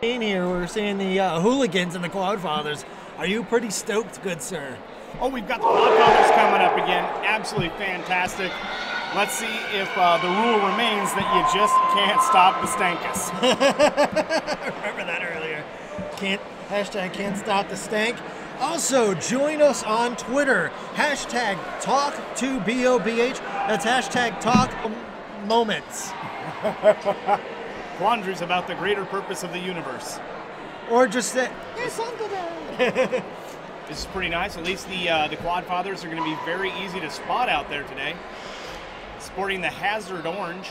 Here we're seeing the Hooligans and the Quadfathers. Are you pretty stoked, good sir? Oh, we've got the Quadfathers coming up again. Absolutely fantastic. Let's see if the rule remains that you just can't stop the stankus. I remember that earlier. Hashtag can't stop the stank. Also, join us on Twitter. Hashtag talk2BOBH. That's hashtag talk moments. Quandaries about the greater purpose of the universe. Or just that, there's something there. This is pretty nice. At least the Quadfathers are going to be very easy to spot out there today. Sporting the hazard orange.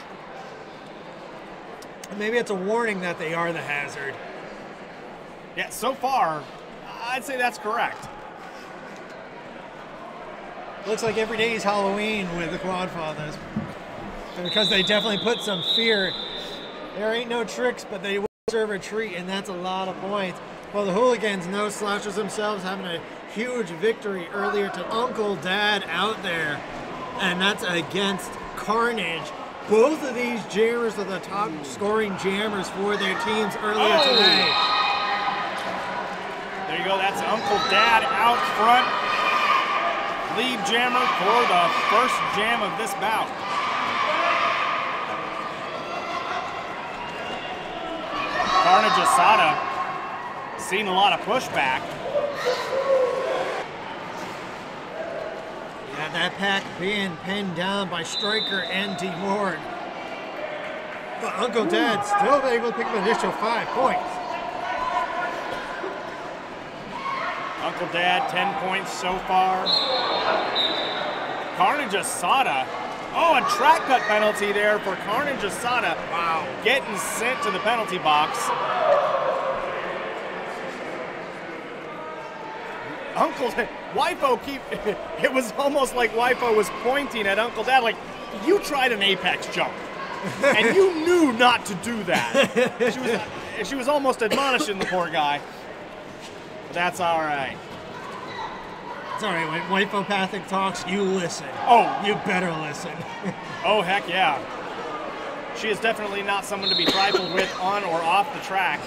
Maybe it's a warning that they are the hazard. Yeah, so far, I'd say that's correct. Looks like every day is Halloween with the Quadfathers. Because they definitely put some fear. There ain't no tricks, but they will serve a treat, and that's a lot of points. Well, the Hooligans, no slouches themselves, having a huge victory earlier to Uncle Dad out there. And that's against Carnage. Both of these jammers are the top scoring jammers for their teams earlier today. There you go, that's Uncle Dad out front. Lead jammer for the first jam of this bout. Carnage Asada seen a lot of pushback. Yeah, that pack being pinned down by Striker and D-Morg. But Uncle Dad still able to pick up an additional 5 points. Uncle Dad, 10 points so far. Carnage Asada. Oh, a track cut penalty there for Carnage Asada. Wow. Getting sent to the penalty box. Uncle Wifo it was almost like Wifo was pointing at Uncle Dad like, you tried an apex jump. And you knew not to do that. She was almost admonishing the poor guy. But that's all right. It's all right. When Wifopathic talks, you listen. Oh. You better listen. Oh, heck yeah. She is definitely not someone to be trifled with on or off the track.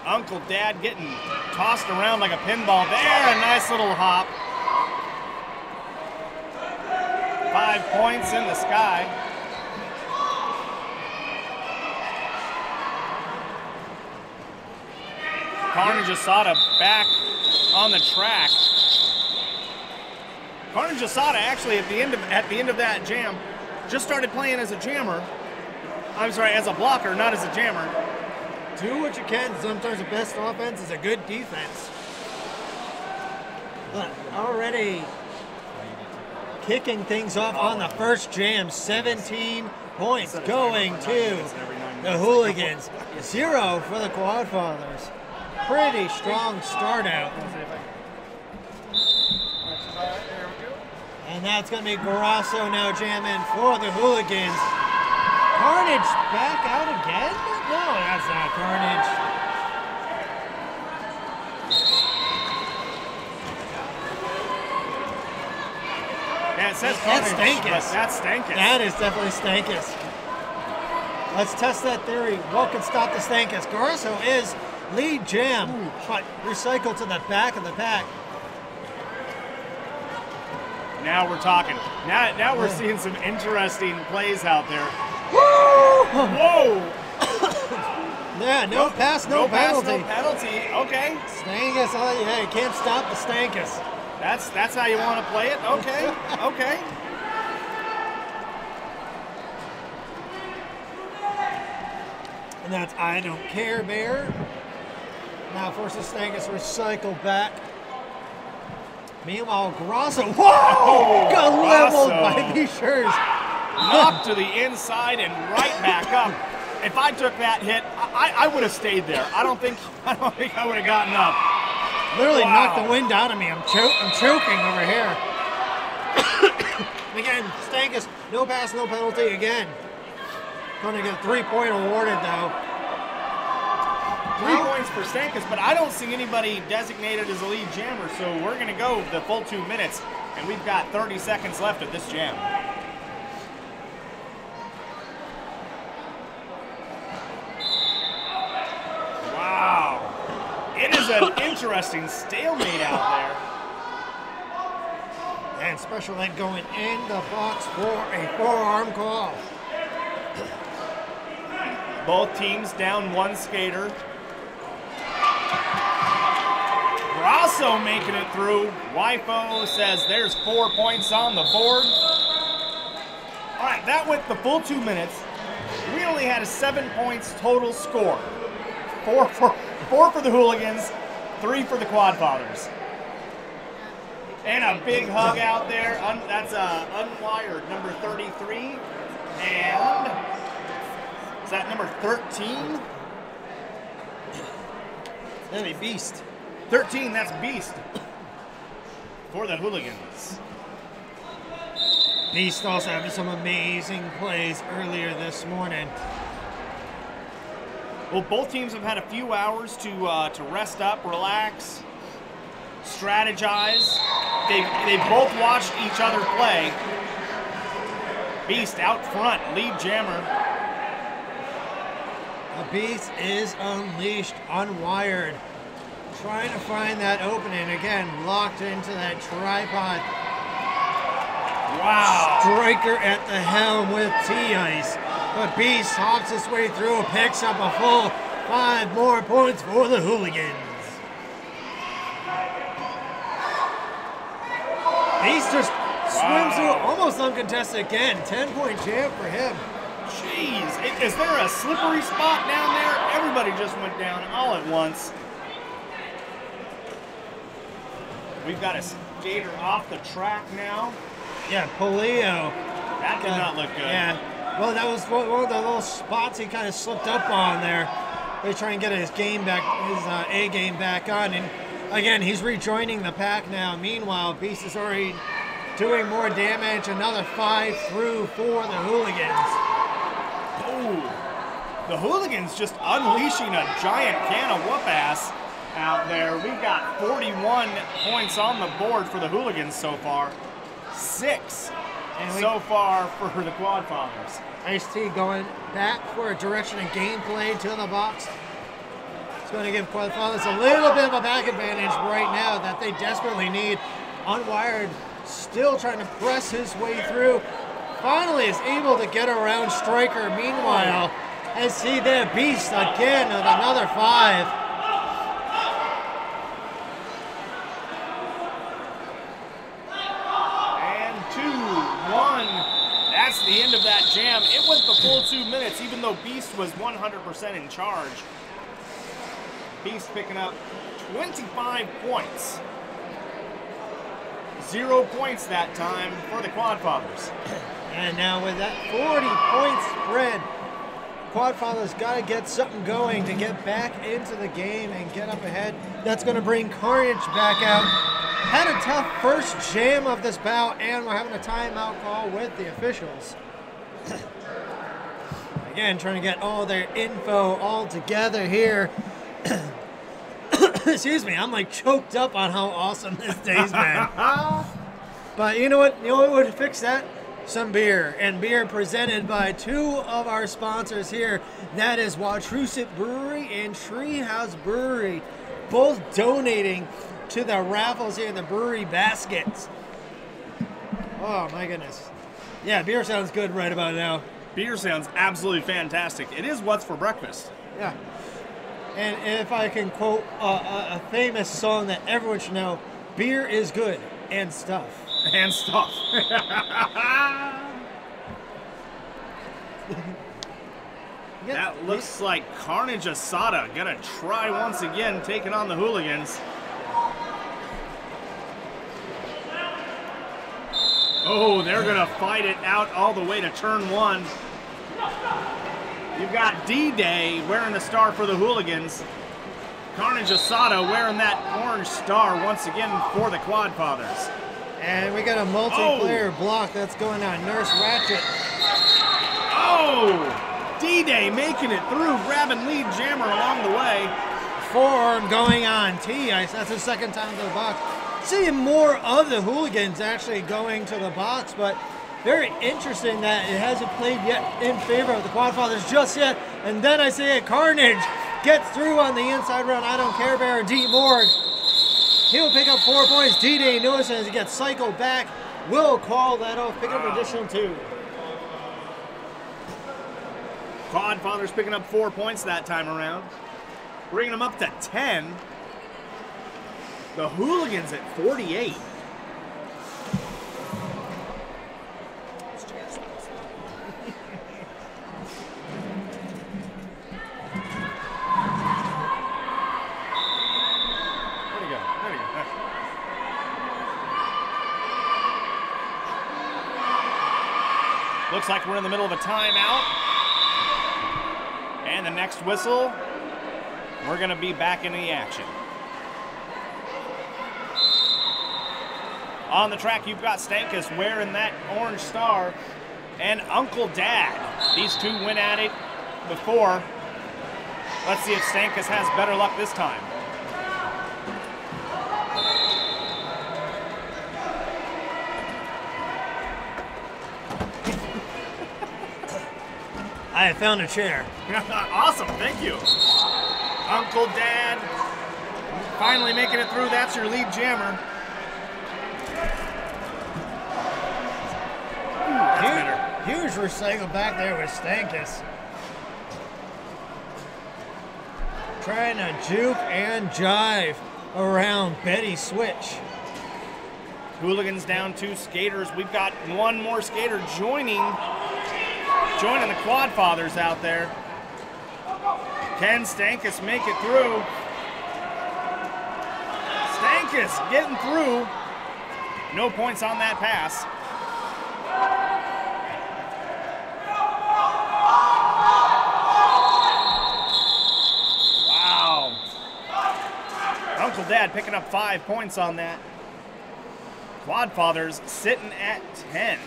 Uncle Dad getting tossed around like a pinball there. A nice little hop. 5 points in the sky. Carnage Asada back on the track. Carnage Asada actually at the end of that jam just started playing as a jammer. I'm sorry, as a blocker, not as a jammer. Do what you can. Sometimes the best offense is a good defense. But already kicking things off on the first jam. 17 points going to the Hooligans. 0 for the Quadfathers. Pretty strong start out. And that's going to be Grasso now jamming for the Hooligans. Carnage back out again? No, that's not Carnage. Yeah, it says Carnage. That's Stankus. That's Stankus. That is definitely Stankus. Let's test that theory. What can stop the Stankus? Grasso is lead jam, but recycled to the back of the pack. Now we're talking. Now we're seeing some interesting plays out there. Whoa! Yeah, no pass, no penalty. No penalty. Okay. Stankus, oh yeah, you can't stop the Stankus. That's how you want to play it. Okay. Okay. And that's I Don't Care Bear. Now forces Stankus recycle back. Meanwhile, Grasso, whoa! Got leveled by B-Shurs. Knocked to the inside and right back up. If I took that hit, I would have stayed there. I don't think I would have gotten up. Literally knocked the wind out of me. I'm choking over here. Again, Stankus, no pass, no penalty again. Going to get a 3-point awarded though. 3 points for Stankus, but I don't see anybody designated as a lead jammer, so we're going to go the full 2 minutes, and we've got 30 seconds left of this jam. an interesting stalemate out there. And special ed going in the box for a forearm call. Both teams down one skater. Grasso making it through. Wifo says there's 4 points on the board. All right, that went the full 2 minutes. We only had a 7 points total score. Four for the Hooligans, 3 for the Quadfathers. And a big hug out there. That's unwired number 33. And is that number 13? That'd be Beast. 13, that's Beast for the Hooligans. Beast also having some amazing plays earlier this morning. Well, both teams have had a few hours to rest up, relax, strategize. They both watched each other play. Beast out front, lead jammer. The Beast is unleashed, unwired. Trying to find that opening. Again, locked into that tripod. Wow. Striker at the helm with T-Ice. But Beast hops his way through, picks up a full 5 more points for the Hooligans. Beast just swims through almost uncontested again. 10-point jam for him. Jeez, is there a slippery spot down there? Everybody just went down all at once. We've got a skater off the track now. Yeah, Polio. That did not look good. Yeah. Well, that was one of the little spots he kind of slipped up on there. He's trying to get his game back, his A game back on. And again, he's rejoining the pack now. Meanwhile, Beast is already doing more damage. Another 5 through for the Hooligans. Oh, the Hooligans just unleashing a giant can of whoop-ass out there. We've got 41 points on the board for the Hooligans so far. 6 so far for the Quadfathers. Ice-T going back for a direction of gameplay to the box. It's going to give Quadfathers a little bit of a back advantage right now that they desperately need. Unwired, still trying to press his way through. Finally is able to get around Striker. Meanwhile, I see their Beast again with another 5. That's the end of that jam. It went the full 2 minutes, even though Beast was 100% in charge. Beast picking up 25 points. 0 points that time for the Quadfathers. And now with that 40-point spread, Quadfathers got to get something going to get back into the game and get up ahead. That's going to bring Carnage back out. Had a tough first jam of this bout, and we're having a timeout call with the officials. Again, trying to get all their info all together here. Excuse me, I'm like choked up on how awesome this day's been. But you know what? You know what would fix that? Some beer. And beer presented by 2 of our sponsors here. That is Wachusett Brewery and Treehouse Brewery. Both donating to the raffles here, the brewery baskets. Oh my goodness. Yeah, beer sounds good right about now. Beer sounds absolutely fantastic. It is what's for breakfast. Yeah. And if I can quote a famous song that everyone should know, beer is good and stuff. And stuff. That looks like Carnage Asada gonna try once again taking on the Hooligans. Oh, they're gonna fight it out all the way to turn 1. You've got D-Day wearing the star for the Hooligans. Carnage Asada wearing that orange star once again for the Quadfathers. And we got a multiplayer block that's going on. Nurse Ratchet. Oh! D-Day making it through, grabbing lead jammer along the way. Forearm going on T-Ice. That's his second time to the box. Seeing more of the Hooligans actually going to the box, but very interesting that it hasn't played yet in favor of the Quadfathers just yet. And then I see a Carnage gets through on the inside run. I don't care, Bear. D. Morg. He'll pick up 4 points. D-Day noticing as he gets cycled back. Will call that off, pick up an additional 2. Quadfathers picking up 4 points that time around. Bringing them up to 10. The Hooligans at 48. Looks like we're in the middle of a timeout. And the next whistle, we're going to be back in the action. On the track, you've got Stankus wearing that orange star and Uncle Dad. These two went at it before. Let's see if Stankus has better luck this time. I found a chair. Awesome, thank you. Uncle Dad, finally making it through. That's your lead jammer. Huge recycle back there with Stankus. Trying to juke and jive around Betty Switch. Hooligans down 2 skaters. We've got one more skater joining the Quadfathers out there. Can Stankus make it through? Stankus getting through. No points on that pass. Wow. Uncle Dad picking up 5 points on that. Quadfathers sitting at 10.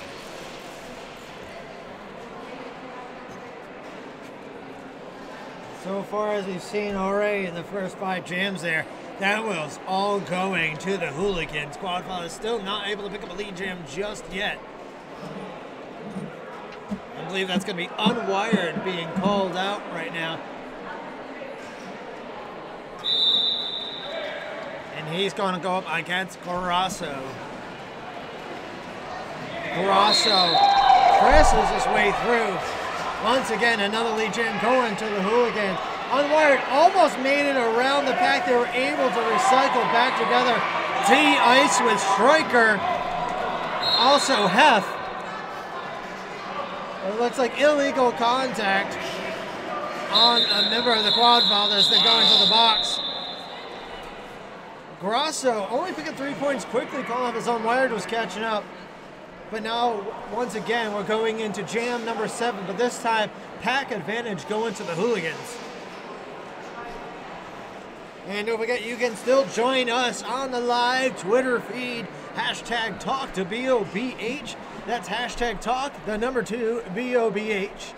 So far as we've seen already in the first 5 jams there, that was all going to the Hooligans. Quadfathers still not able to pick up a lead jam just yet. I believe that's going to be Unwired being called out right now. And he's going to go up against Carasso. Carasso presses his way through. Once again, another lead jam going to the Hooligans. Unwired almost made it around the pack. They were able to recycle back together. D-Ice with Striker. Also Hef. It looks like illegal contact on a member of the Quadfathers that go into the box. Grasso only picking 3 points quickly, calling up his Unwired was catching up. But now, once again, we're going into jam number 7, but this time, pack advantage going to the Hooligans. And don't forget, you can still join us on the live Twitter feed, hashtag #TalkToBOBH. That's hashtag talk, the number 2, BOBH.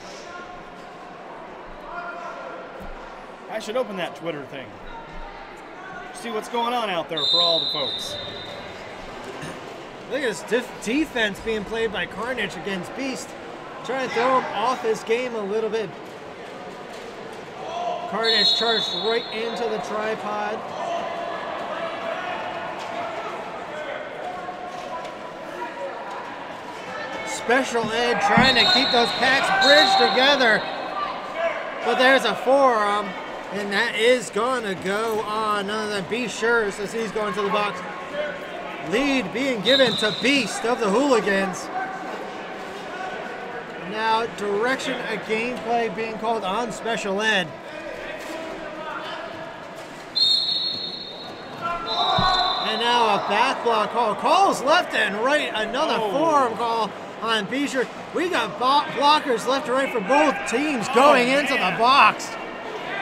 I should open that Twitter thing. See what's going on out there for all the folks. Look at this defense being played by Carnage against Beast. Trying to throw him off his game a little bit. Carnage charged right into the tripod. Special Ed trying to keep those packs bridged together. But there's a forearm, and that is going to go on none other than Be Sure as he's going to the box. Lead being given to Beast of the Hooligans. Now direction of gameplay being called on Special Ed. And now a back block call. Calls left and right. Another forearm call on Beecher. We got blockers left and right for both teams going into the box.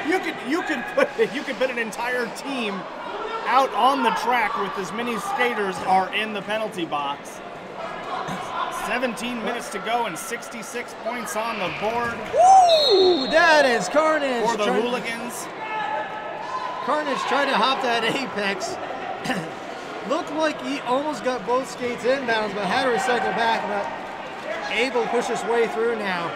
You could put an entire team out on the track with as many skaters are in the penalty box. 17 minutes to go and 66 points on the board. Woo! That is Carnage. For the Hooligans. Carnage tried to hop that apex. Looked like he almost got both skates inbounds, but had to recycle back, but able to push his way through now.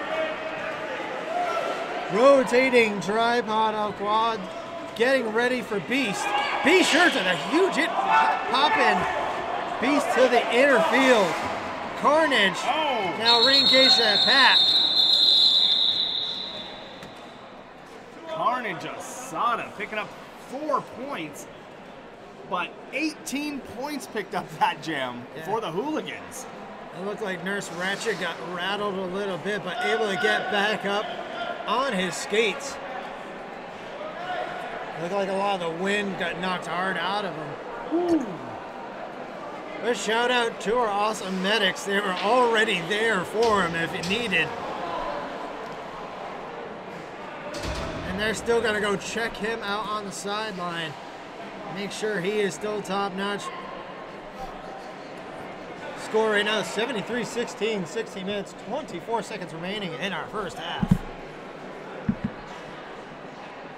rotating tripod out quad, getting ready for Beast. Beast sure to the huge hit, pop in. Beast to the inner field. Carnage. Oh. Now Rain Geisha Pat. Carnage Asada picking up 4 points, but 18 points picked up that jam for the Hooligans. It looked like Nurse Ratchet got rattled a little bit, but able to get back up on his skates. Looked like a lot of the wind got knocked hard out of him. Ooh. A shout out to our awesome medics. They were already there for him if it needed. And they're still gonna go check him out on the sideline. Make sure he is still top notch. Score right now 73-16, 60 minutes, 24 seconds remaining in our first half.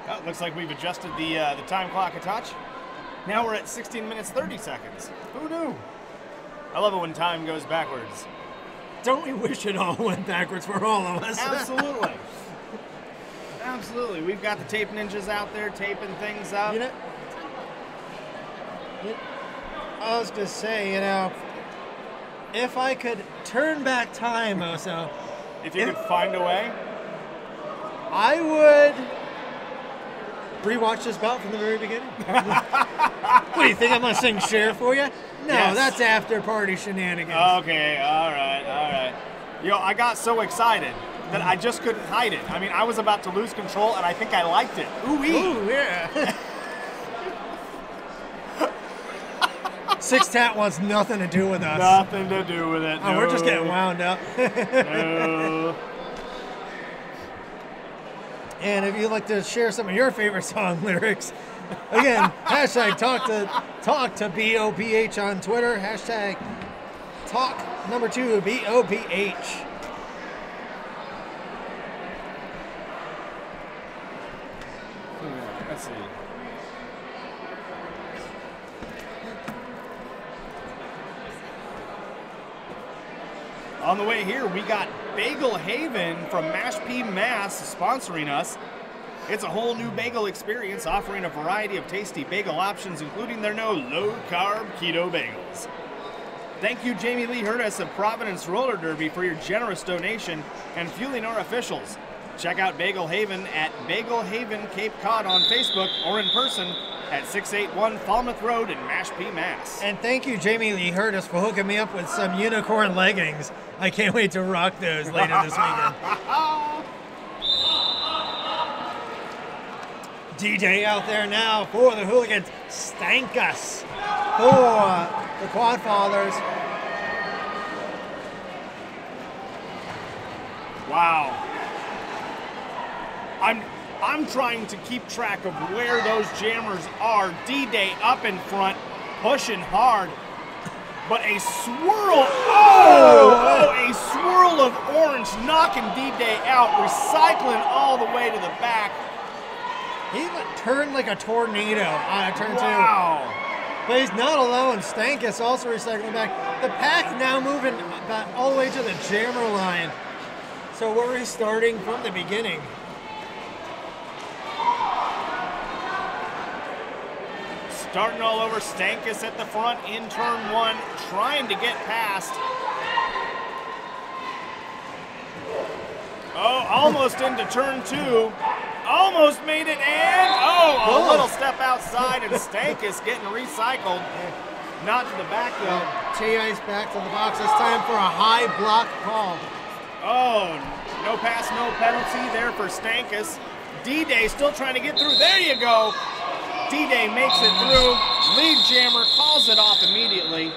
Oh, looks like we've adjusted the time clock a touch. Now we're at 16 minutes 30 seconds. Who knew? I love it when time goes backwards. Don't we wish it all went backwards for all of us? Absolutely. Absolutely. We've got the tape ninjas out there taping things up. You know, I was gonna say, you know, if I could turn back time, Oso. If you could find a way. I would rewatch this bout from the very beginning. What do you think? I'm gonna sing Cher for you? No, Yes. that's after party shenanigans. Okay, all right. Yo, I got so excited that I just couldn't hide it. I mean, I was about to lose control, and I think I liked it. Ooh-wee. Ooh, yeah. Six Tat wants nothing to do with us. Nothing to do with it. Oh, no. we're just getting wound up. No. And if you'd like to share some of your favorite song lyrics, again, hashtag talk to BOPH on Twitter, hashtag talk number 2 BOPH. Let's see. On the way here, we got Bagel Haven from Mass sponsoring us. It's a whole new bagel experience, offering a variety of tasty bagel options, including their low-carb keto bagels. Thank you, Jamie Lee Hurtis of Providence Roller Derby, for your generous donation and fueling our officials. Check out Bagel Haven at Bagel Haven Cape Cod on Facebook or in person at 681 Falmouth Road in Mashpee, Mass. And thank you, Jamie Lee Hurtis, for hooking me up with some unicorn leggings. I can't wait to rock those later this weekend. D-Day out there now for the Hooligans. Stank us for the Quadfathers. Wow. I'm trying to keep track of where those jammers are. D-Day up in front, pushing hard. But a swirl, a swirl of orange knocking D-Day out, recycling all the way to the back. He turned like a tornado on a turn 2. Wow. But he's not alone. Stankus also recycling back. The pack now moving back all the way to the jammer line. So we're restarting from the beginning. Starting all over, Stankus at the front in turn 1, trying to get past. Oh, almost into turn 2. Almost made it, and a little step outside, and Stankus getting recycled. Not to the back though. T-Ice back to the box. It's time for a high block call. Oh, no pass, no penalty there for Stankus. D-Day still trying to get through. There you go. D-Day makes it through. Lead jammer calls it off immediately.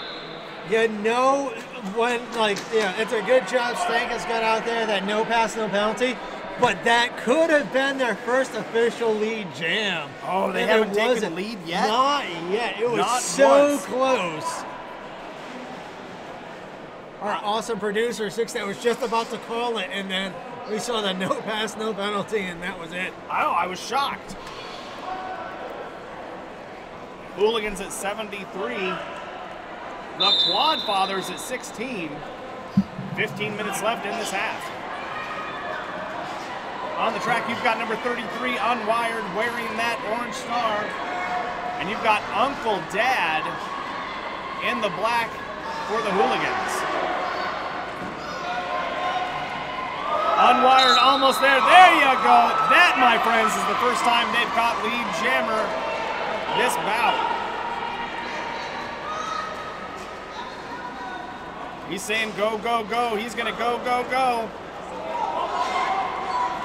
You know when, it's a good job Stankus got out there, that no pass, no penalty. But that could have been their first official lead jam. Oh, they haven't taken the lead yet? Not yet. It was Not so once. close. Our awesome producer, Six, was just about to call it, and then we saw the no pass, no penalty, and that was it. Oh, I was shocked. Hooligans at 73. The Quadfathers at 16. 15 minutes left in this half. On the track, you've got number 33, Unwired, wearing that orange star. And you've got Uncle Dad in the black for the Hooligans. Unwired almost there. There you go. That, my friends, is the first time they've caught lead jammer this bout. He's saying go, go, go. He's going to go, go, go.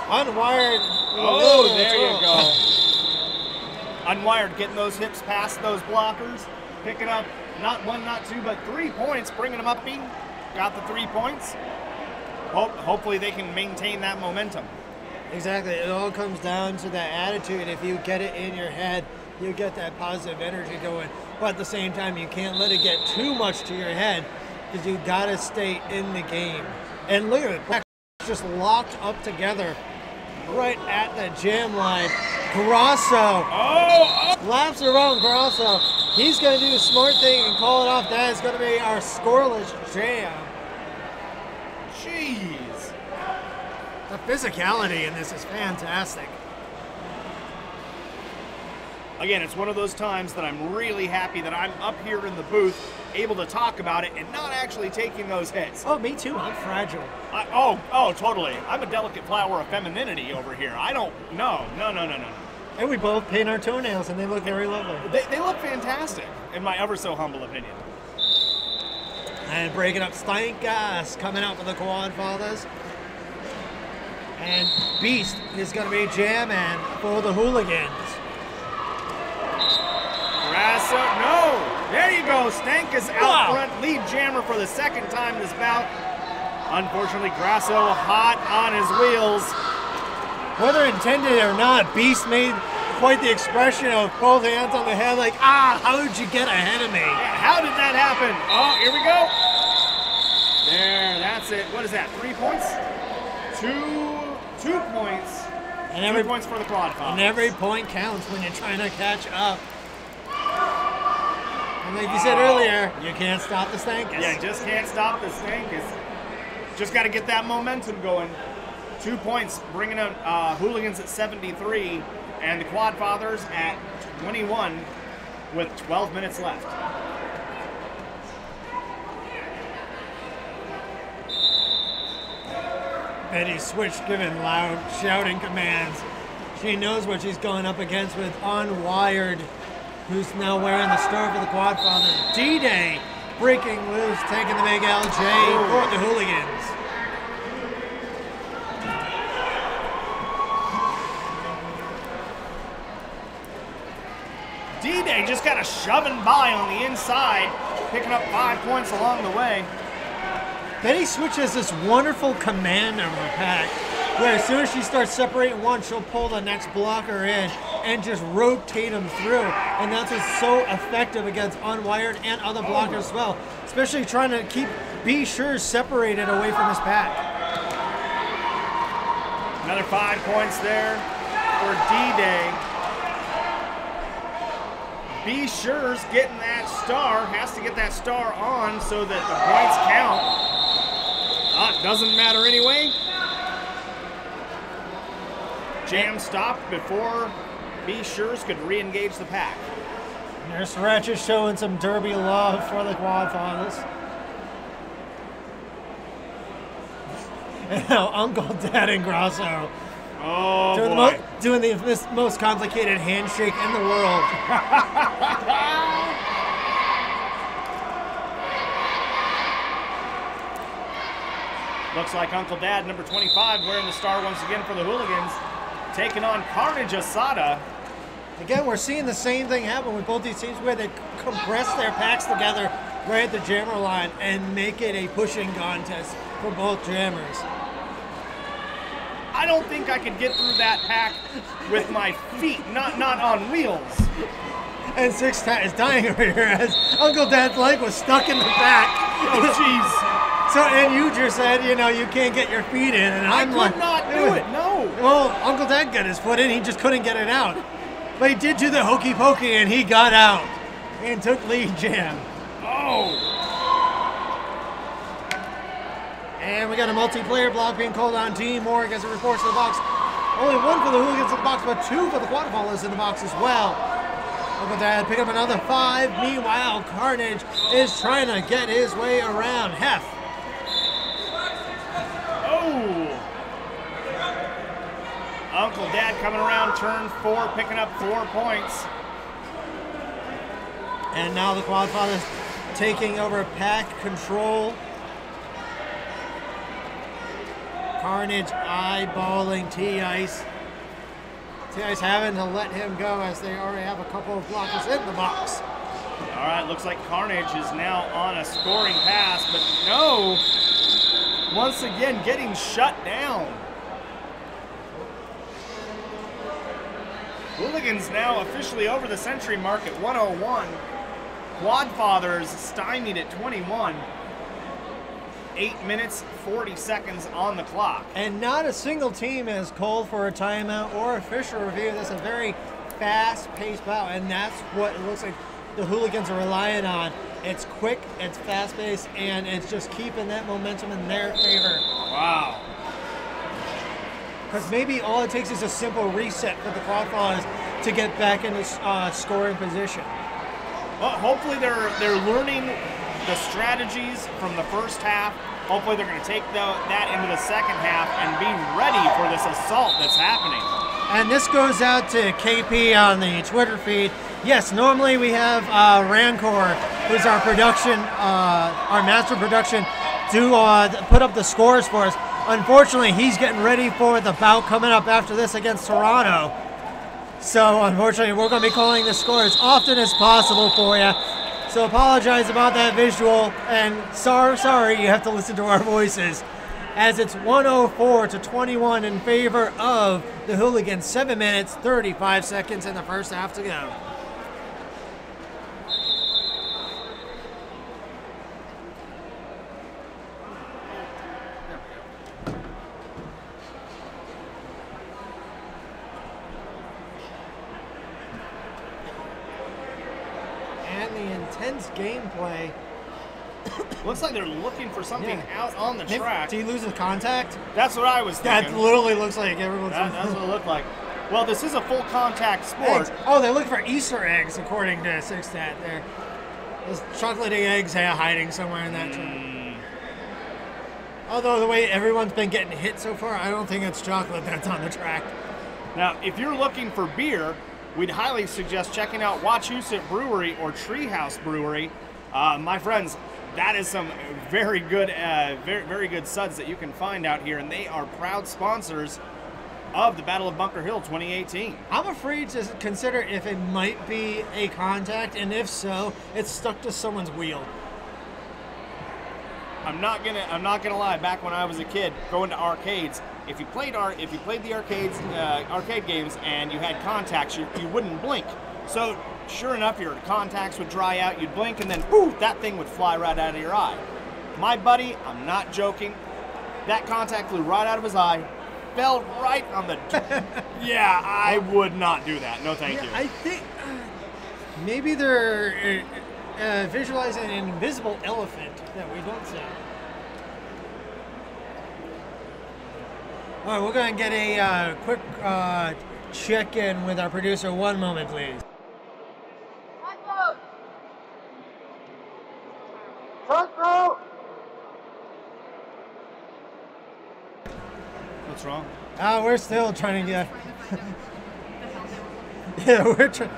Unwired. Oh, there you go. Unwired getting those hips past those blockers. Picking up not one, not two, but 3 points. Bringing them up. Got the 3 points. Hopefully they can maintain that momentum. Exactly. It all comes down to that attitude. If you get it in your head, you get that positive energy going. But at the same time, you can't let it get too much to your head because you got to stay in the game. And look at it. Just locked up together right at the jam line. Grasso laps around Grasso. He's going to do a smart thing and call it off. That is going to be our scoreless jam. Jeez. The physicality in this is fantastic. Again, it's one of those times that I'm really happy that I'm up here in the booth, able to talk about it and not actually taking those hits. Oh, me too. I'm fragile. Oh, totally. I'm a delicate flower of femininity over here. I don't, no. And we both paint our toenails, and they look very lovely. They look fantastic, in my ever so humble opinion. And breaking up Steinkas coming out for the Quadfathers. And Beast is going to be jamming for the Hooligans. Grasso, no! There you go, Steinkas out front, lead jammer for the second time this bout. Unfortunately, Grasso hot on his wheels. Whether intended or not, Beast made quite the expression of both hands on the head like, how did you get ahead of me? Yeah, how did that happen? Oh, here we go. There, that's it. What is that, 3 points? Two points. And 2 points for the Quadfathers. And every point counts when you're trying to catch up. And like you said earlier, you can't stop the Steinkas. Yeah, just can't stop the Steinkas. Just got to get that momentum going. 2 points, bringing up Hooligans at 73 and the Quadfathers at 21 with 12 minutes left. Betty Switch giving loud shouting commands. She knows what she's going up against with Unwired, who's now wearing the star for the Quadfathers. D-Day breaking loose, taking the big LJ for the Hooligans. D-Day just kind of shoving by on the inside, picking up 5 points along the way. Betty Switch has this wonderful command of her pack, where as soon as she starts separating one, she'll pull the next blocker in and just rotate them through. And that's what's so effective against Unwired and other blockers as well, especially trying to keep Be Sure separated away from his pack. Another 5 points there for D-Day. Be Sure's getting that star, has to get that star on so that the points count. Doesn't matter anyway. Jam stopped before Be Sure's could re-engage the pack. Nurse Ratchet showing some derby love for the Quadfathers. And now Uncle Dad and Grasso doing the most complicated handshake in the world. Looks like Uncle Dad, number 25, wearing the star once again for the Hooligans, taking on Carnage Asada. Again, we're seeing the same thing happen with both these teams where they compress their packs together right at the jammer line and make it a pushing contest for both jammers. I don't think I could get through that pack with my feet, not on wheels. And Six is dying over here as Uncle Dad's leg was stuck in the back. Oh, jeez. So, and you just said, you know, you can't get your feet in, and I'm like, I could not do it, no. Well, Uncle Dad got his foot in, he just couldn't get it out. But he did do the hokey pokey, and he got out and took lead jam. Oh. And we got a multiplayer block being called on Team Morg as it reports to the box. Only one for the Hooligans in the box, but two for the Quadfathers in the box as well. Uncle Dad pick up another 5. Meanwhile, Carnage is trying to get his way around Hef. Oh! Uncle Dad coming around turn 4, picking up 4 points. And now the Quadfathers taking over pack control. Carnage eyeballing T-Ice. T-Ice having to let him go as they already have a couple of blockers in the box. All right, looks like Carnage is now on a scoring pass, but no. Once again, getting shut down. Hooligans now officially over the century mark at 101. Quadfathers stymied at 21. 8 minutes, 40 seconds on the clock. And not a single team has called for a timeout or official review. That's a very fast-paced bout, and that's what it looks like the Hooligans are relying on. It's quick, it's fast-paced, and it's just keeping that momentum in their favor. Wow. Because maybe all it takes is a simple reset for the Quadfathers to get back into scoring position. Well, hopefully they're learning the strategies from the first half. Hopefully they're going to take that into the second half and be ready for this assault that's happening. And this goes out to KP on the Twitter feed. Yes, normally we have Rancor, who's our production, our master production, to put up the scores for us. Unfortunately, he's getting ready for the bout coming up after this against Toronto. So unfortunately, we're going to be calling the score as often as possible for you. So apologize about that visual, and sorry you have to listen to our voices. As it's 104-21 in favor of the Hooligans. 7 minutes, 35 seconds in the first half to go. Intense gameplay. Looks like they're looking for something out on the track. Did he lose his contact? That's what I was thinking. That literally looks like everyone's. That's what it looked like. Well, this is a full contact sport. Eggs. Oh, they're looking for Easter eggs, according to Sixtat. There's chocolatey eggs hiding somewhere in that track. Although the way everyone's been getting hit so far, I don't think it's chocolate that's on the track. Now, if you're looking for beer, we'd highly suggest checking out Wachusett Brewery or Treehouse Brewery. My friends, that is some very good suds that you can find out here, and they are proud sponsors of the Battle of Bunker Hill 2018. I'm afraid to consider if it might be a contact, and if so, it's stuck to someone's wheel. I'm not gonna lie. Back when I was a kid, going to arcades, if you played the arcade games and you had contacts, you wouldn't blink. So sure enough, your contacts would dry out. You'd blink, and then poof, that thing would fly right out of your eye. My buddy, I'm not joking. That contact flew right out of his eye, fell right on the. Yeah, I would not do that. No, thank you. I think maybe they're visualizing an invisible elephant that we don't see. All right, we're going to get a quick check-in with our producer. One moment, please. What's wrong? We're still trying to get... Yeah, we're trying...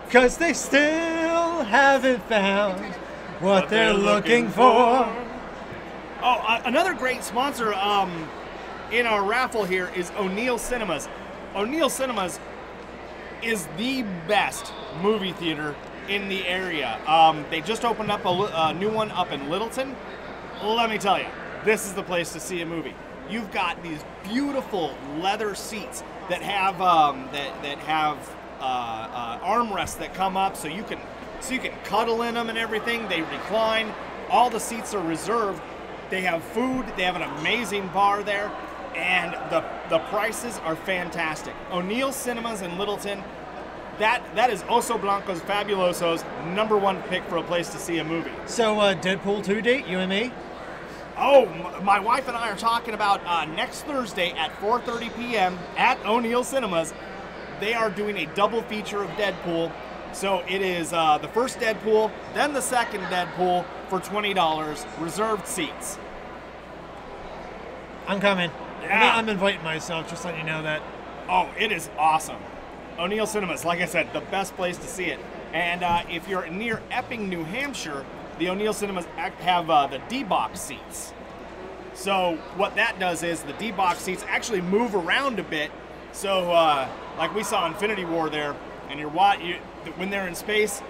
Because they still haven't found what they're looking for. Oh, another great sponsor in our raffle here is O'Neill Cinemas. O'Neill Cinemas is the best movie theater in the area. They just opened up a new one up in Littleton. Let me tell you, this is the place to see a movie. You've got these beautiful leather seats that have armrests that come up, so you can cuddle in them and everything. They recline. All the seats are reserved. They have food. They have an amazing bar there, and the prices are fantastic. O'Neill Cinemas in Littleton. That is Oso Blanco's Fabuloso's #1 pick for a place to see a movie. So Deadpool 2 date, you and me? Oh, my wife and I are talking about next Thursday at 4:30 p.m. at O'Neill Cinemas. They are doing a double feature of Deadpool. So it is the first Deadpool, then the second Deadpool for $20, reserved seats. I'm coming. Yeah. I'm inviting myself, just letting you know that. Oh, it is awesome. O'Neill Cinemas, like I said, the best place to see it. And if you're near Epping, New Hampshire, the O'Neill Cinemas have the D-Box seats. So what that does is the D-Box seats actually move around a bit. So like we saw Infinity War there, and when they're in space,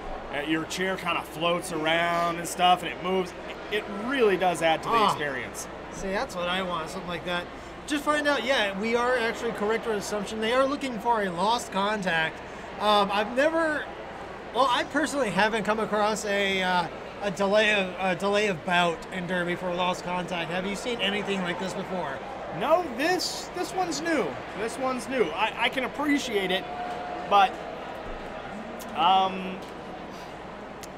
your chair kind of floats around and stuff, and it moves. It really does add to the experience. See, that's what I want, something like that. Just find out, yeah, we are actually correct with assumption. They are looking for a lost contact. I personally haven't come across a delay of bout in Derby for a lost contact. Have you seen anything like this before? No, this one's new. This one's new. I can appreciate it, but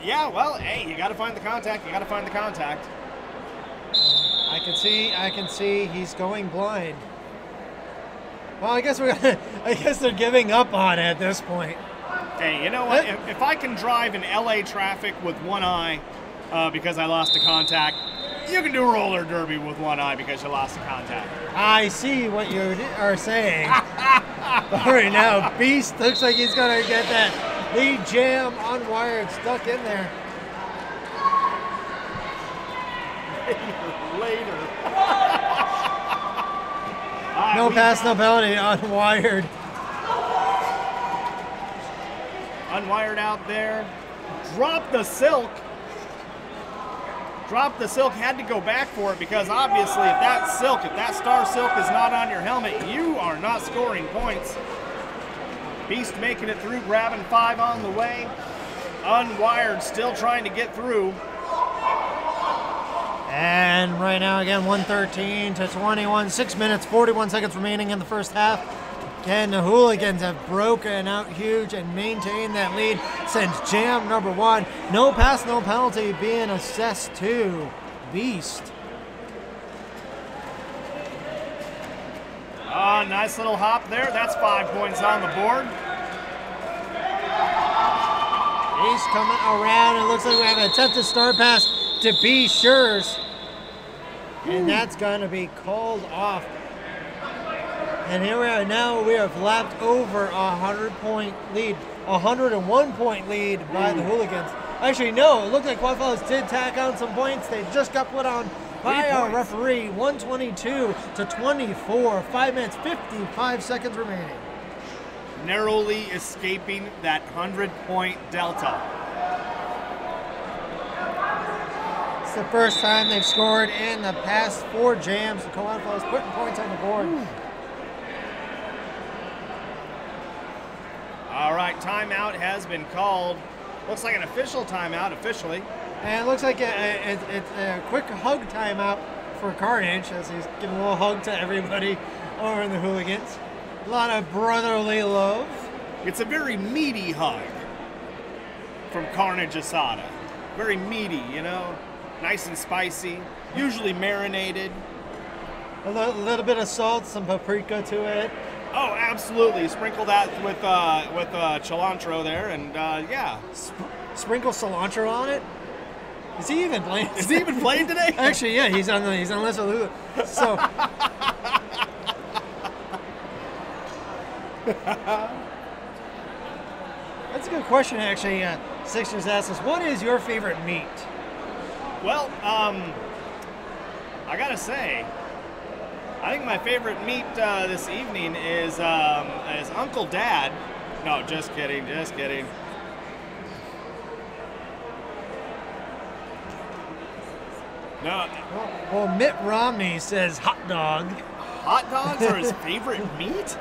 yeah, well, hey, you got to find the contact. You got to find the contact. I can see he's going blind. Well, I guess they're giving up on it at this point. Hey, you know what? If I can drive in LA traffic with one eye because I lost a contact, you can do roller derby with one eye because you lost a contact. I see what you are saying. But right now, Beast looks like he's going to get that lead jam unwired stuck in there. Later. No pass, no penalty, unwired. Unwired out there. Drop the silk. Drop the silk. Had to go back for it because obviously if that star silk is not on your helmet, you are not scoring points. Beast making it through, grabbing 5 on the way. Unwired, still trying to get through. And right now, again, 113 to 21, 6 minutes, 41 seconds remaining in the first half. Again, the Hooligans have broken out huge and maintained that lead since jam number 1. No pass, no penalty being assessed to Beast. Nice little hop there. That's 5 points on the board. Beast coming around. It looks like we have an attempted start pass to B. Schurz. And that's going to be called off. And here we are now. We have lapped over a 100-point lead, 101-point lead by the Hooligans. Actually, no, it looked like Quadfathers did tack on some points. They just got put on by our referee, 122 to 24, 5 minutes, 55 seconds remaining. Narrowly escaping that 100-point delta. It's the first time they've scored in the past 4 jams. The Quadfathers putting points on the board. All right, timeout has been called. Looks like an official timeout, officially. And it looks like it's a quick hug timeout for Carnage as he's giving a little hug to everybody over in the Hooligans. A lot of brotherly love. It's a very meaty hug from Carnage Asada. Very meaty, you know, nice and spicy, usually marinated. A little bit of salt, some paprika to it. Oh, absolutely. Sprinkle that with cilantro there, and yeah. Sprinkle cilantro on it. Is he even playing? Is he even playing today? Actually, yeah, he's on list with Hulu. So. That's a good question, actually. Sixers asked us, what is your favorite meat? Well, I gotta say, I think my favorite meat this evening is Uncle Dad. No, just kidding, just kidding. No. Well, Mitt Romney says hot dog. Hot dogs are his favorite meat?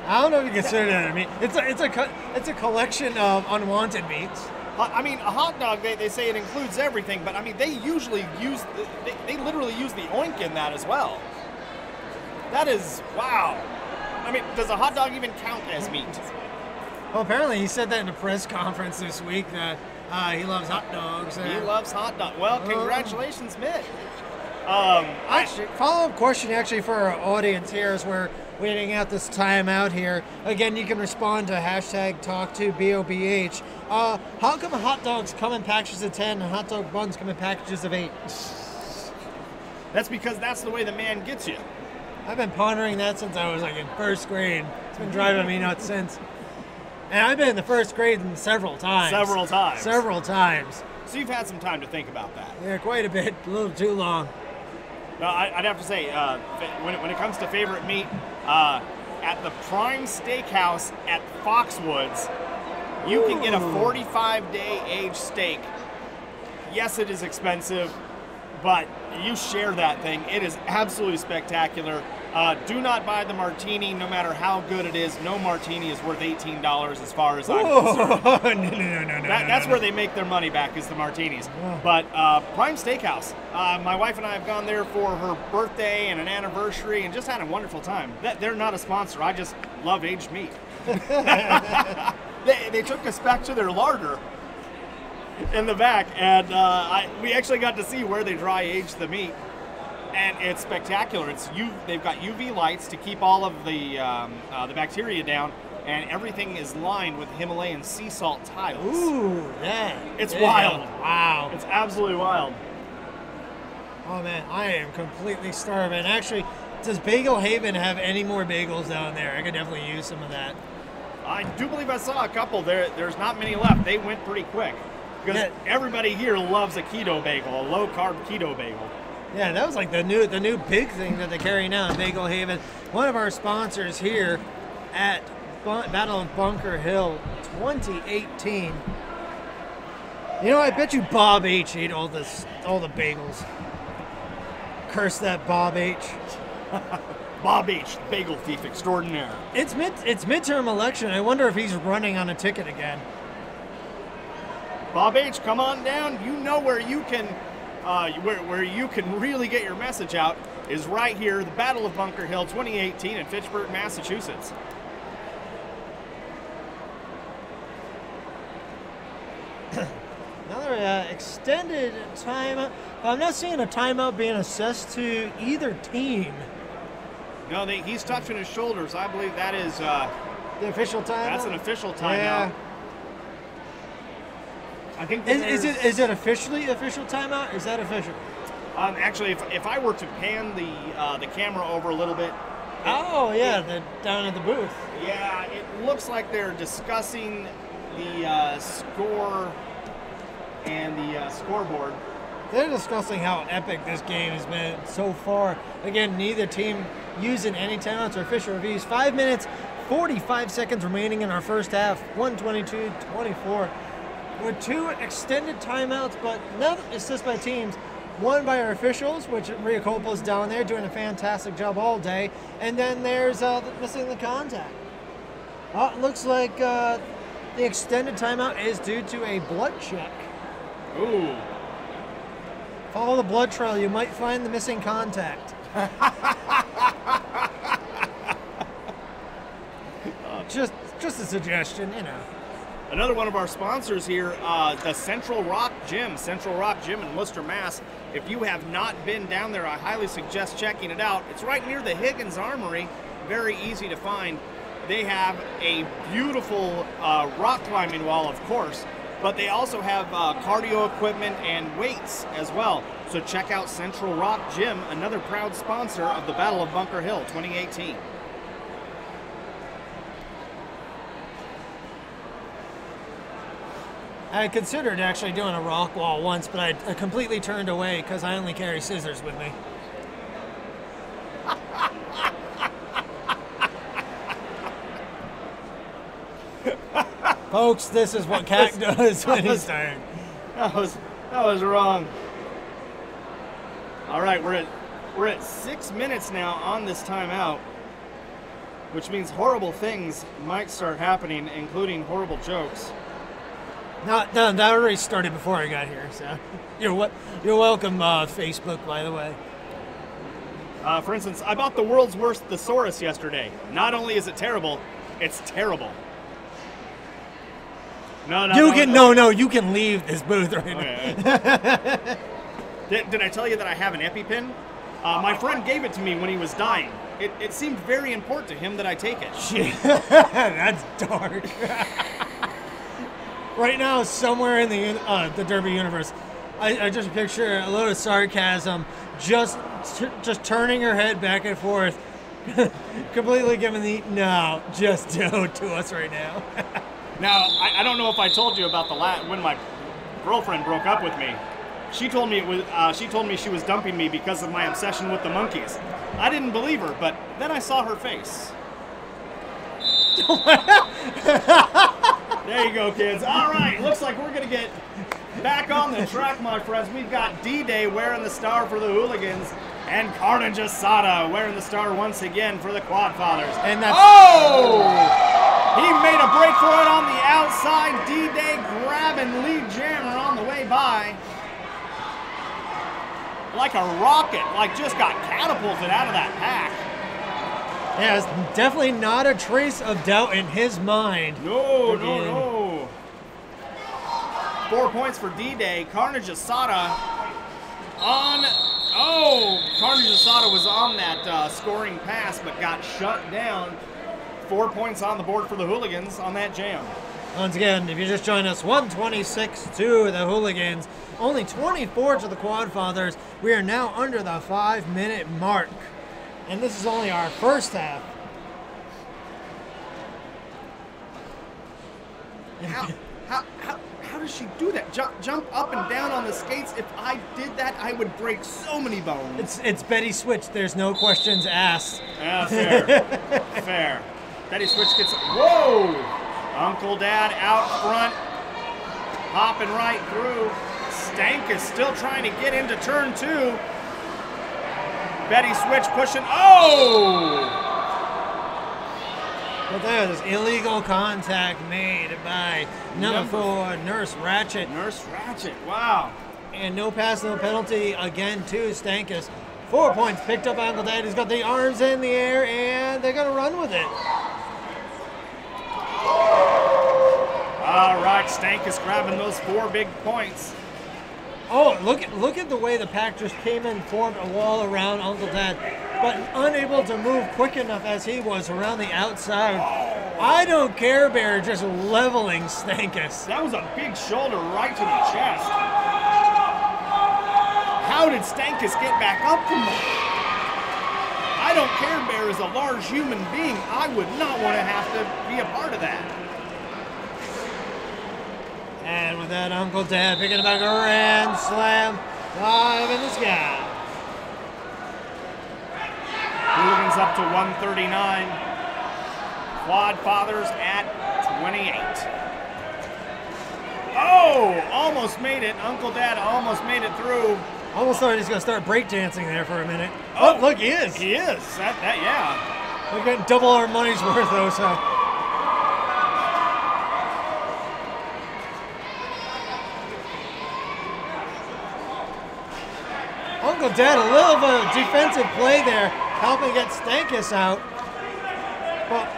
I don't know if you consider that a meat. It's a collection of unwanted meats. I mean, a hot dog, they say it includes everything, but I mean, they usually use, they literally use the oink in that as well. That is, wow. I mean, does a hot dog even count as meat? Well, apparently he said that in a press conference this week that he loves hot dogs. He loves hot dogs. Well, congratulations, Mitt. Actually, follow-up question actually for our audience here as we're waiting out this time out here. Again, you can respond to hashtag #TalkToBOBH. How come hot dogs come in packages of 10 and hot dog buns come in packages of 8? That's because that's the way the man gets you. I've been pondering that since I was like in first grade. It's been driving me nuts since. And I've been in the first grade several times. Several times. Several times. So you've had some time to think about that. Yeah, quite a bit. A little too long. I'd have to say, when it comes to favorite meat, at the Prime Steakhouse at Foxwoods, you can get a 45-day aged steak. Yes, it is expensive, but you share that thing. It is absolutely spectacular. Do not buy the martini, no matter how good it is. No martini is worth $18 as far as I'm concerned. No. That's where they make their money back, is the martinis. Oh. But Prime Steakhouse, my wife and I have gone there for her birthday and an anniversary and just had a wonderful time. They're not a sponsor. I just love aged meat. They took us back to their larder in the back, and we actually got to see where they dry age the meat. And it's spectacular. They've got UV lights to keep all of the bacteria down, and everything is lined with Himalayan sea salt tiles. Ooh, yeah. It's wild. Wow. It's absolutely wild. Oh man, I am completely starving. Actually, does Bagel Haven have any more bagels down there? I could definitely use some of that. I do believe I saw a couple. There's not many left. They went pretty quick because everybody here loves a keto bagel, a low-carb keto bagel. Yeah, that was like the new big thing that they carry now in Bagel Haven. One of our sponsors here at Battle of Bunker Hill 2018. You know, I bet you Bob H ate all the bagels. Curse that Bob H. Bob H, bagel thief extraordinaire. It's midterm election. I wonder if he's running on a ticket again. Bob H, come on down. You know where you can. Where you can really get your message out is right here, the Battle of Bunker Hill 2018 in Fitchburg, Massachusetts. Another extended timeout. I'm not seeing a timeout being assessed to either team. No, he's touching his shoulders. I believe that is the official timeout. That's an official timeout. Yeah. I think is it officially official timeout? Is that official? Actually, if I were to pan the camera over a little bit. Down at the booth. Yeah, it looks like they're discussing the score and the scoreboard. They're discussing how epic this game has been so far. Again, neither team using any timeouts or official reviews. 5 minutes, 45 seconds remaining in our first half. 122-24. With 2 extended timeouts, but none assist by teams. One by our officials, which Maria Coppola is down there doing a fantastic job all day. And then there's missing the contact. It looks like the extended timeout is due to a blood check. Ooh. Follow the blood trail. You might find the missing contact. Just a suggestion, you know. Another one of our sponsors here, the Central Rock Gym in Worcester, Mass. If you have not been down there, I highly suggest checking it out. It's right near the Hooligans Armory, very easy to find. They have a beautiful rock climbing wall, of course, but they also have cardio equipment and weights as well. So check out Central Rock Gym, another proud sponsor of the Battle of Bunker Hill 2018. I considered actually doing a rock wall once, but I completely turned away because I only carry scissors with me. Folks, this is what Cat does when he's tired. That was wrong. All right, we're at 6 minutes now on this timeout, which means horrible things might start happening, including horrible jokes. No, that already started before I got here, so you're welcome, Facebook, by the way. For instance, I bought the world's worst thesaurus yesterday. Not only is it terrible, it's terrible. You can leave this booth right now. Did I tell you that I have an EpiPen? My friend gave it to me when he was dying. It seemed very important to him that I take it. Shit, that's dark. Right now, somewhere in the Derby universe, I just picture a little sarcasm, just turning her head back and forth, completely giving the no, just do it to us right now. Now, I don't know if I told you about when my girlfriend broke up with me. She told me she was dumping me because of my obsession with the monkeys. I didn't believe her, but then I saw her face. There you go, kids. All right, looks like we're gonna get back on the track, my friends. We've got D-Day wearing the star for the Hooligans, and Carnage Asada wearing the star once again for the Quadfathers. And that's He made a break for it on the outside. D-Day grabbing lead jammer on the way by. Like a rocket, like just got catapulted out of that pack. Yeah, it's definitely not a trace of doubt in his mind. No. 4 points for D-Day. Carnage Asada on... Oh, Carnage Asada was on that scoring pass, but got shut down. 4 points on the board for the Hooligans on that jam. Once again, if you just joined us, 126 to the Hooligans, only 24 to the Quadfathers. We are now under the 5-minute mark. And this is only our first half. How does she do that? Jump up and down on the skates. If I did that, I would break so many bones. It's Betty Switch. There's no questions asked. Yeah, fair. Fair. Betty Switch gets... Whoa! Uncle Dad out front. Hopping right through. Stank is still trying to get into turn 2. Betty Switch pushing. Oh! But there's illegal contact made by number 4, Nurse Ratchet. Nurse Ratchet, wow. And no pass, no penalty again to Stankus. 4 points picked up by Uncle Dad. He's got the arms in the air, and they're going to run with it. All right, Stankus grabbing those 4 big points. Oh, look at the way the pack just came in, formed a wall around Uncle Dad, but unable to move quick enough as he was around the outside. I don't care, Bear, just leveling Stankus. That was a big shoulder right to the chest. How did Stankus get back up from that? I don't care, Bear is a large human being. I would not want to have to be a part of that. And with that, Uncle Dad picking up a grand slam, live in the sky. Hooligans up to 139. Quadfathers at 28. Oh, almost made it. Uncle Dad almost made it through. Almost thought he's going to start breakdancing there for a minute. Oh, look, he is. He is. That yeah. We're getting double our money's worth, though, so. Uncle Dad, a little bit of defensive play there, helping get Stankus out. But,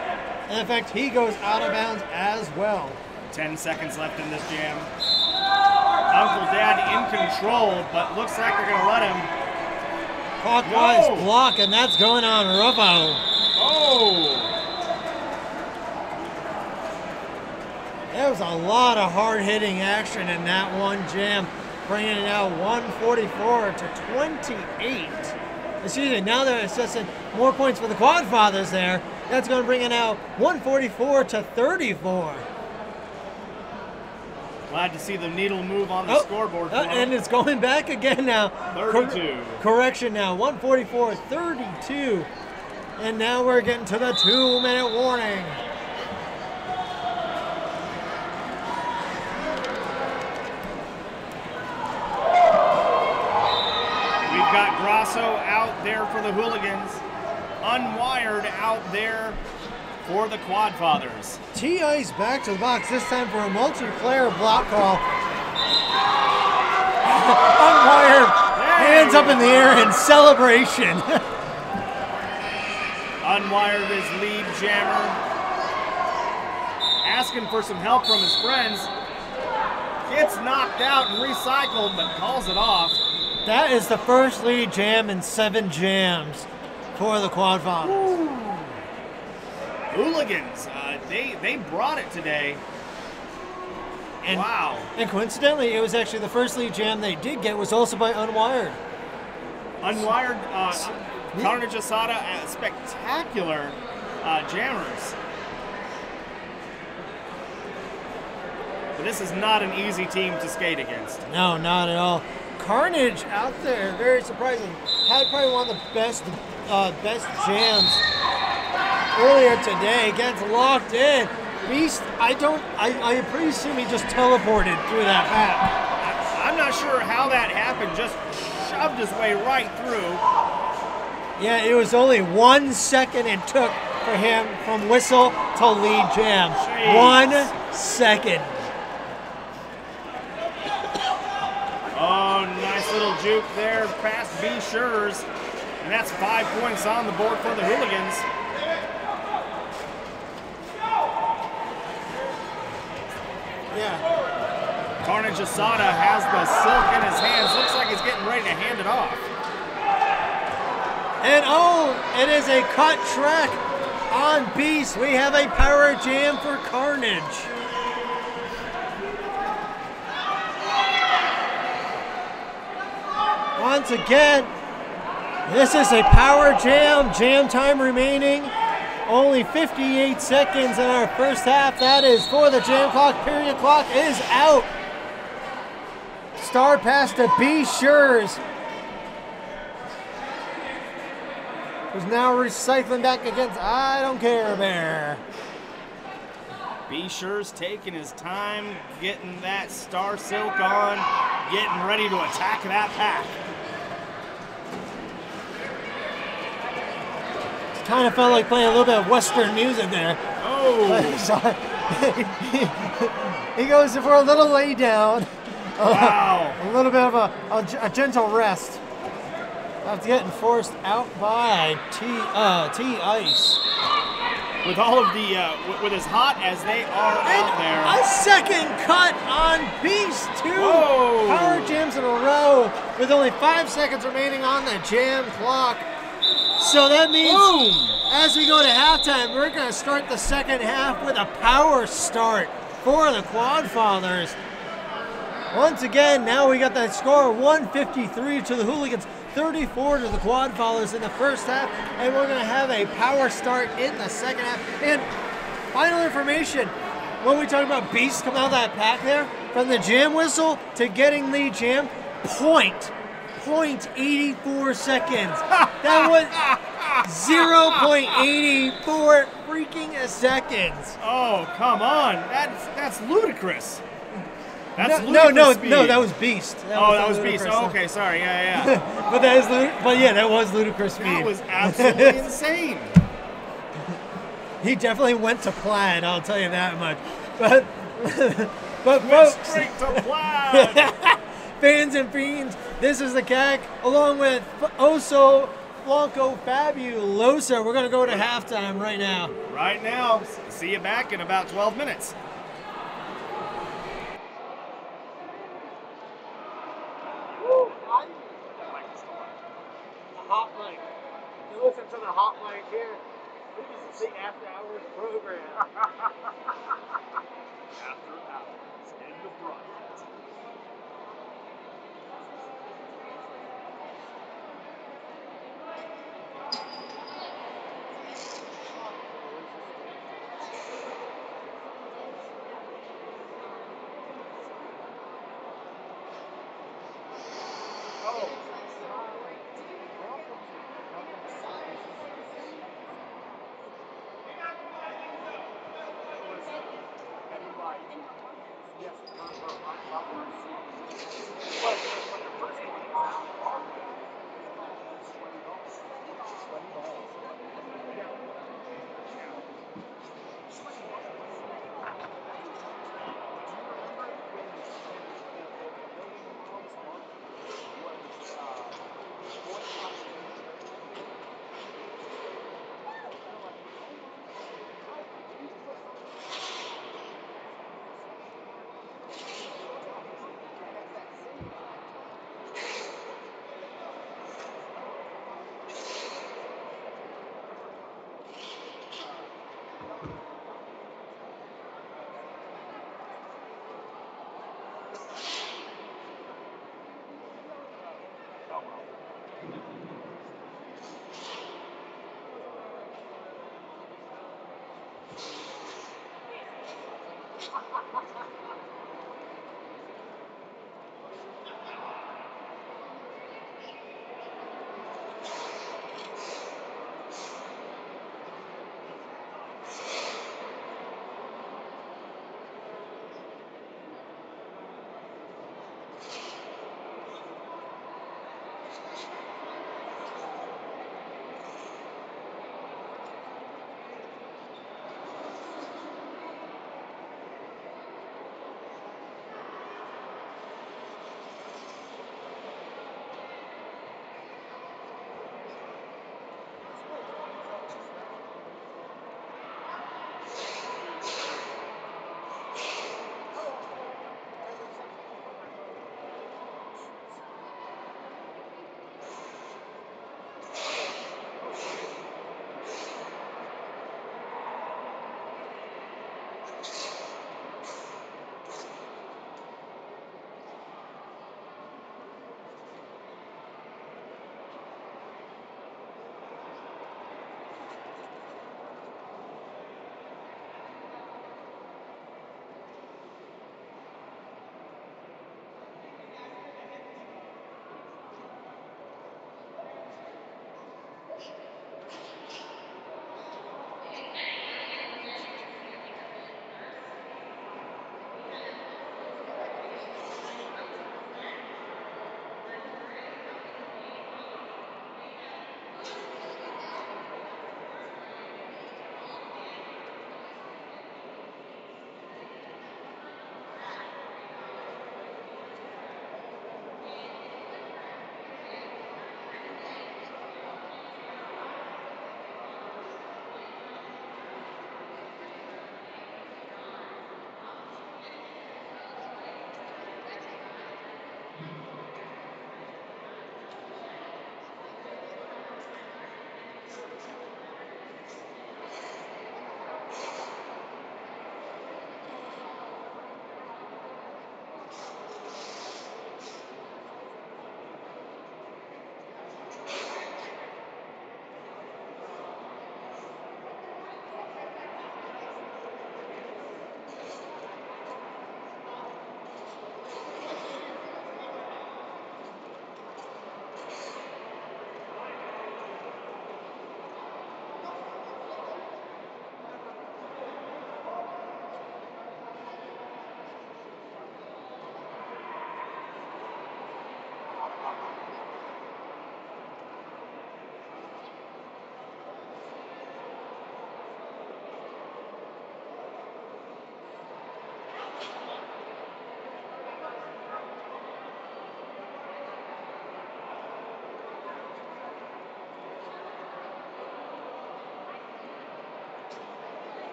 in effect, he goes out of bounds as well. 10 seconds left in this jam. Uncle Dad in control, but looks like they're going to let him. Clockwise block, and that's going on Ruffo. Oh! There was a lot of hard-hitting action in that one jam, bringing it out 144 to 28. Excuse me, now they're assessing more points for the Quadfathers there. That's going to bring it out 144 to 34. Glad to see the needle move on the scoreboard. And it's going back again now. 32. Correction now, 144-32. And now we're getting to the 2-minute warning. We've got Grasso out there for the Hooligans. Unwired out there for the Quadfathers. T.I.'s back to the box, this time for a multiplayer block call. Unwired, hands up in the air in celebration. Unwired his lead jammer. Asking for some help from his friends. Gets knocked out and recycled, but calls it off. That is the first lead jam in 7 jams for the Quadfathers. Hooligans, they brought it today. And, wow. And coincidentally, it was actually the first lead jam they did get was also by Unwired. Unwired, Carnage Asada, spectacular jammers. But this is not an easy team to skate against. No, not at all. Carnage out there, very surprising. Had probably one of the best jams earlier today. Gets locked in. Beast, I pretty assume he just teleported through that pack. I'm not sure how that happened. Just shoved his way right through. Yeah, it was only 1 second it took for him from whistle to lead jam. Jeez. 1 second. Oh, nice little juke there past B. Schurz. And that's 5 points on the board for the Hooligans. Yeah. Carnage Asada has the silk in his hands. Looks like he's getting ready to hand it off. And oh, it is a cut track on Beast. We have a power jam for Carnage. Once again, this is a power jam. Jam time remaining. Only 58 seconds in our first half. That is for the jam clock. Period clock is out. Star pass to B. Schurz, who's now recycling back against I Don't Care Bear. B. Schurz taking his time, getting that star silk on, getting ready to attack that pack. Kind of felt like playing a little bit of Western music there. Oh! He goes for a little lay down. Wow! A little bit of a gentle rest. After getting forced out by T Ice. With all of the, with as hot as they are out there. A second cut on Beast 2. Whoa. Power jams in a row with only 5 seconds remaining on the jam clock. So that means as we go to halftime, we're going to start the second half with a power start for the Quadfathers. Once again, now we got that score 153 to the Hooligans, 34 to the Quadfathers in the first half, and we're going to have a power start in the second half. And final information, when we talk about Beast coming out of that pack there, from the jam whistle to getting lead jam, 0.84 seconds. That was 0.84 freaking seconds. Oh, come on. That's ludicrous. That's no, speed. that was Beast. That was Beast. Oh, okay, sorry. Yeah. but that was ludicrous speed. That was absolutely insane. He definitely went to plaid, I'll tell you that much. But went folks, straight to plaid. fans and fiends, this is the CAC along with Oso Blanco Fabulosa. We're going to go to halftime right now. Right now. See you back in about 12 minutes. The hot mic. You listen to the hot mic here. This is the After Hours program. After Hours, end of broadcast. Yes,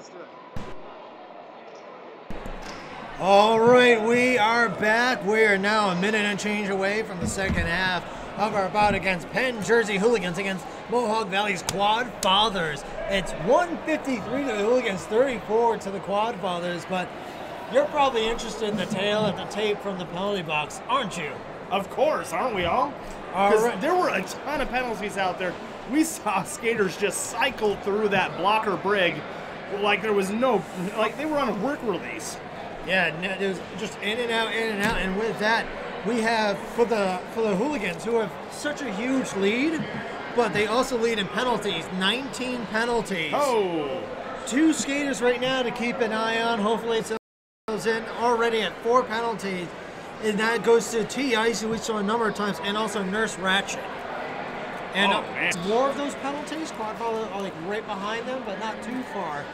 let's do it. All right, we are back. We are now a minute and change away from the second half of our bout against Penn Jersey Hooligans against Mohawk Valley's Quadfathers. It's 153 to the Hooligans, 34 to the Quadfathers, but you're probably interested in the tail of the tape from the penalty box, aren't you? Of course, aren't we all? Because there were a ton of penalties out there. We saw skaters just cycle through that blocker brig like there was no, like they were on a work release. Yeah, it was just in and out, and with that, we have for the Hooligans, who have such a huge lead, but they also lead in penalties, 19 penalties. Oh! 2 skaters right now to keep an eye on. Hopefully it goes in already at 4 penalties, and that goes to T-Ice, who we saw a number of times, and also Nurse Ratchet. And more of those penalties, Quadfathers are like right behind them, but not too far.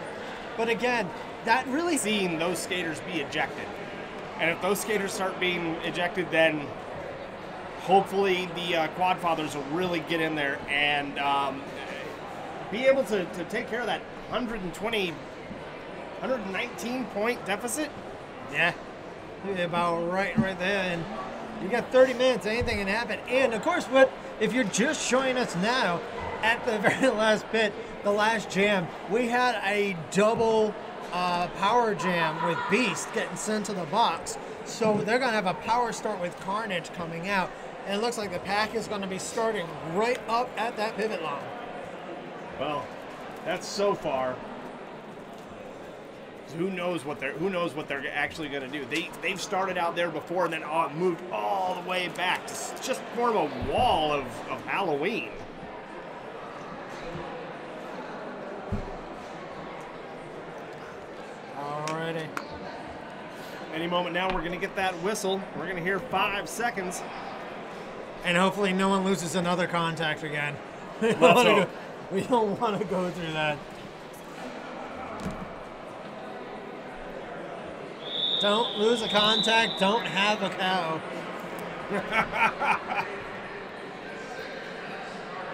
But again, that really seen those skaters be ejected. And if those skaters start being ejected, then hopefully the Quadfathers will really get in there and be able to take care of that 119 point deficit. Yeah, about right there. And you got 30 minutes, anything can happen. And of course, if you're just joining us now, at the very last bit, the last jam, we had a double power jam with Beast getting sent to the box. So they're going to have a power start with Carnage coming out. And it looks like the pack is going to be starting right up at that pivot line. Well, that's so far. Who knows what they're actually going to do? They've started out there before and then moved all the way back to just form a wall of Halloween. Alrighty. Any moment now, we're going to get that whistle. We're going to hear 5 seconds. And hopefully no one loses another contact again. We don't want to go through that. Don't lose a contact, don't have a cow.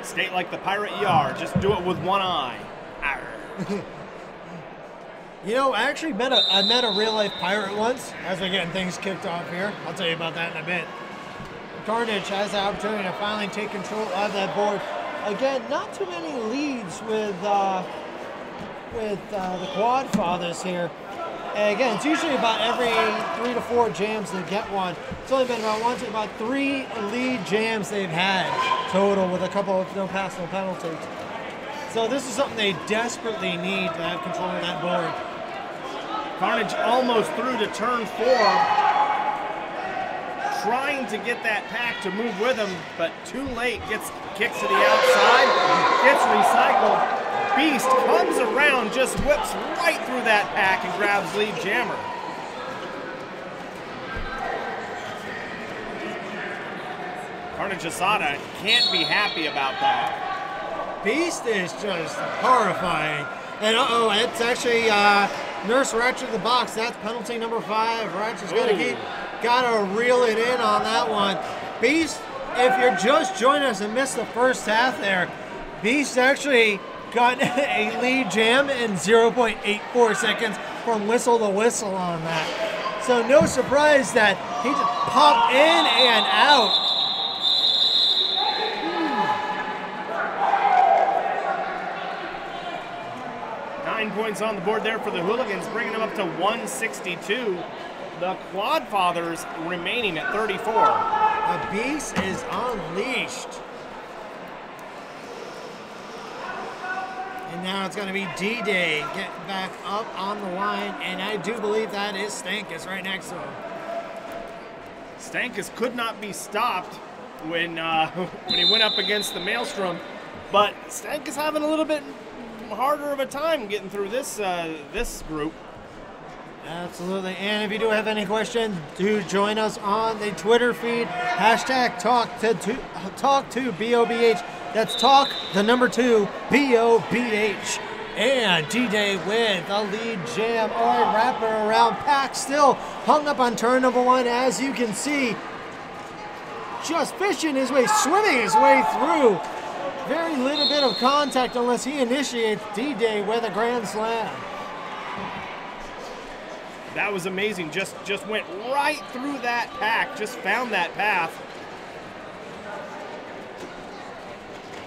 Skate like the pirate you are, just do it with one eye. You know, I actually met a real-life pirate once, as we're getting things kicked off here. I'll tell you about that in a bit. Carnage has the opportunity to finally take control of that board. Again, not too many leads with the Quadfathers here. And again, it's usually about every 3 to 4 jams they get one. It's only been about 3 lead jams they've had total, with a couple of no pass, no penalties. So this is something they desperately need to have control of that board. Carnage almost through to turn 4, trying to get that pack to move with him, but too late. Kicks to the outside, gets recycled. Beast comes around, just whips right through that pack and grabs lead jammer. Carnage Asada can't be happy about that. Beast is just horrifying. And it's actually Nurse Ratchet in the box. That's penalty number 5. Ratchet's gotta reel it in on that one. Beast, if you're just joining us and missed the first half there, Beast actually got a lead jam in 0.84 seconds from whistle to whistle on that. So no surprise that he just popped in and out. 9 points on the board there for the Hooligans, bringing them up to 162. The Quadfathers remaining at 34. The Beast is unleashed. And now it's going to be D-Day getting back up on the line, and I do believe that is Stankus right next to him. Stankus could not be stopped when he went up against the Maelstrom, but Stankus having a little bit harder of a time getting through this group. Absolutely. And if you do have any questions, do join us on the Twitter feed. Hashtag talk to BOBH. That's talk, the number 2, BOBH. And D-Day with the lead jam. All right, wrapping around. Pack still hung up on turn number 1, as you can see. Just swimming his way through. Very little bit of contact unless he initiates D-Day with a grand slam. That was amazing. Just went right through that pack. Just found that path.